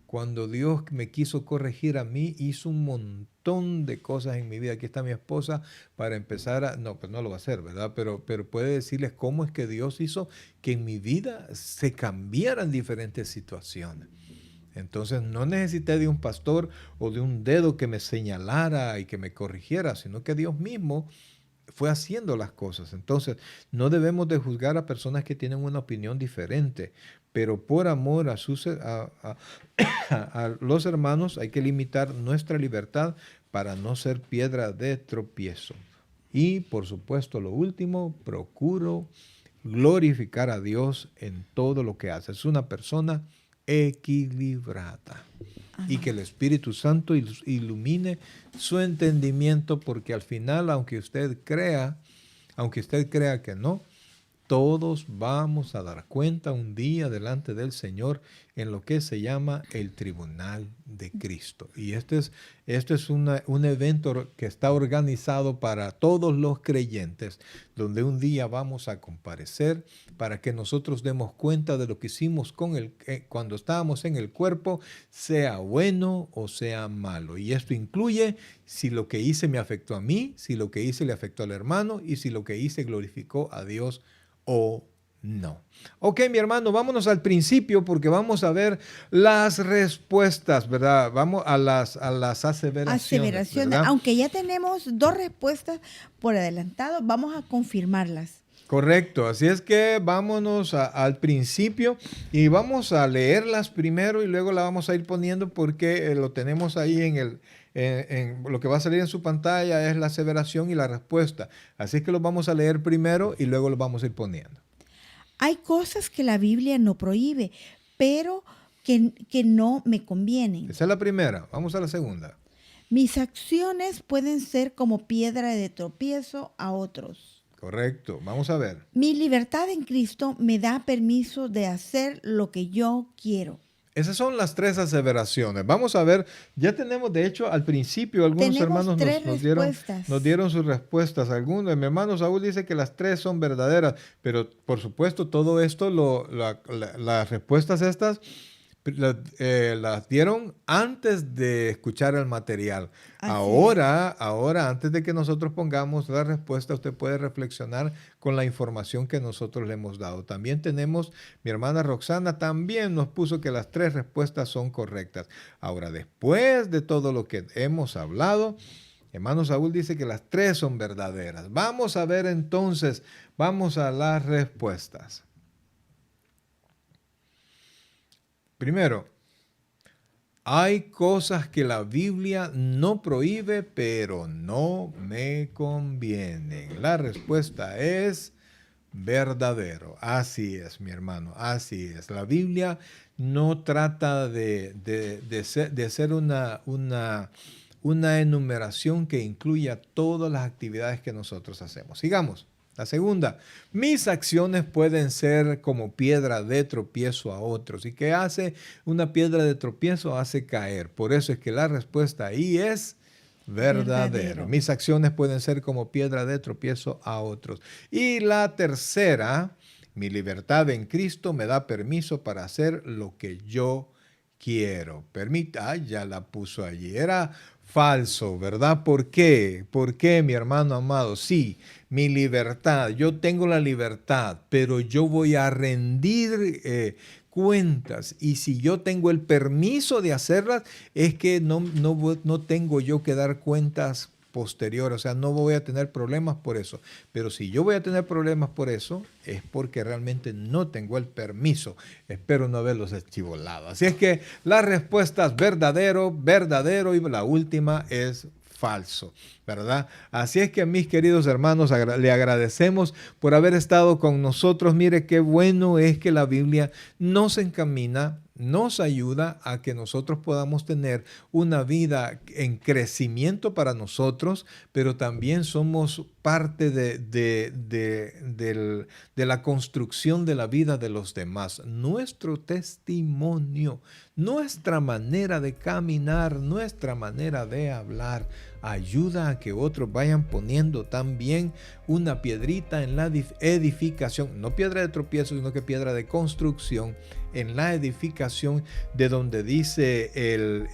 Cuando Dios me quiso corregir a mí, hizo un montón de cosas en mi vida. Aquí está mi esposa para empezar no, pues no lo va a hacer, ¿verdad? Pero puede decirles cómo es que Dios hizo que en mi vida se cambiaran diferentes situaciones. Entonces no necesité de un pastor o de un dedo que me señalara y que me corrigiera, sino que Dios mismo fue haciendo las cosas. Entonces no debemos de juzgar a personas que tienen una opinión diferente, pero por amor a los hermanos hay que limitar nuestra libertad para no ser piedra de tropiezo. Y por supuesto, lo último, procuro glorificar a Dios en todo lo que hace. Es una persona equilibrada. Y que el Espíritu Santo ilumine su entendimiento, porque al final, aunque usted crea que no, todos vamos a dar cuenta un día delante del Señor en lo que se llama el tribunal de Cristo. Y este es un evento que está organizado para todos los creyentes, donde un día vamos a comparecer para que nosotros demos cuenta de lo que hicimos cuando estábamos en el cuerpo, sea bueno o sea malo. Y esto incluye si lo que hice me afectó a mí, si lo que hice le afectó al hermano y si lo que hice glorificó a Dios o no. Ok, mi hermano, vámonos al principio porque vamos a ver las respuestas, ¿verdad? Vamos a las aseveraciones, ¿verdad? Aunque ya tenemos 2 respuestas por adelantado, vamos a confirmarlas. Correcto, así es que vámonos al principio y vamos a leerlas primero y luego la vamos a ir poniendo porque lo tenemos ahí en lo que va a salir en su pantalla es la aseveración y la respuesta. Así es que lo vamos a leer primero y luego lo vamos a ir poniendo. Hay cosas que la Biblia no prohíbe, pero que no me convienen. Esa es la primera. Vamos a la segunda. Mis acciones pueden ser como piedra de tropiezo a otros. Correcto. Vamos a ver. Mi libertad en Cristo me da permiso de hacer lo que yo quiero. Esas son las 3 aseveraciones. Vamos a ver, ya tenemos, de hecho, al principio algunos hermanos nos dieron sus respuestas. Algunos, mi hermano Saúl dice que las 3 son verdaderas, pero por supuesto todo esto, las respuestas estas las dieron antes de escuchar el material. Ahora, antes de que nosotros pongamos la respuesta, usted puede reflexionar con la información que nosotros le hemos dado. También tenemos, mi hermana Roxana también nos puso que las 3 respuestas son correctas. Ahora, después de todo lo que hemos hablado, hermano Saúl dice que las 3 son verdaderas. Vamos a ver entonces, vamos a las respuestas. Primero, hay cosas que la Biblia no prohíbe, pero no me convienen. La respuesta es verdadero. Así es, mi hermano, así es. La Biblia no trata de hacer una enumeración que incluya todas las actividades que nosotros hacemos. Sigamos. La segunda, mis acciones pueden ser como piedra de tropiezo a otros. ¿Y qué hace una piedra de tropiezo? Hace caer. Por eso es que la respuesta ahí es verdadero. Mis acciones pueden ser como piedra de tropiezo a otros. Y la tercera, mi libertad en Cristo me da permiso para hacer lo que yo quiero. Ya la puso allí. Era falso, ¿verdad? ¿Por qué? ¿Por qué, mi hermano amado? Sí, mi libertad, yo tengo la libertad, pero yo voy a rendir cuentas. Y si yo tengo el permiso de hacerlas, es que no tengo yo que dar cuentas posteriores. O sea, no voy a tener problemas por eso. Pero si yo voy a tener problemas por eso, es porque realmente no tengo el permiso. Espero no haberlos eschivolado. Así es que la respuesta es verdadero, verdadero, y la última es falso, ¿verdad? Así es que, mis queridos hermanos, le agradecemos por haber estado con nosotros. Mire qué bueno es que la Biblia nos encamina, nos ayuda a que nosotros podamos tener una vida en crecimiento para nosotros, pero también somos parte de la construcción de la vida de los demás. Nuestro testimonio, nuestra manera de caminar, nuestra manera de hablar, ayuda a que otros vayan poniendo también una piedrita en la edificación, no piedra de tropiezo, sino que piedra de construcción, en la edificación de donde dice el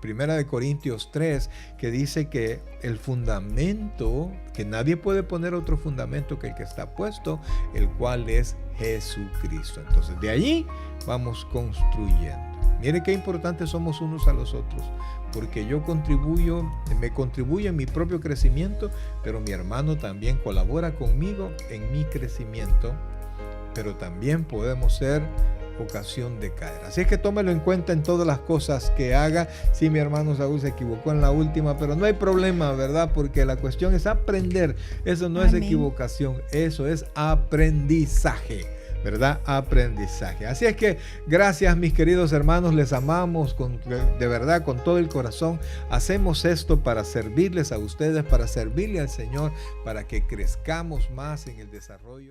1 Corintios 3, que dice que el fundamento, que nadie puede poner otro fundamento que el que está puesto, el cual es Jesucristo. Entonces, de allí vamos construyendo. Mire qué importantes somos unos a los otros, porque yo me contribuyo en mi propio crecimiento, pero mi hermano también colabora conmigo en mi crecimiento, pero también podemos ser ocasión de caer. Así es que tómelo en cuenta en todas las cosas que haga. Sí, mi hermano Saúl se equivocó en la última, pero no hay problema, ¿verdad? Porque la cuestión es aprender. Eso no es equivocación, eso es aprendizaje, ¿verdad? Aprendizaje. Así es que gracias, mis queridos hermanos, les amamos de verdad con todo el corazón. Hacemos esto para servirles a ustedes, para servirle al Señor, para que crezcamos más en el desarrollo.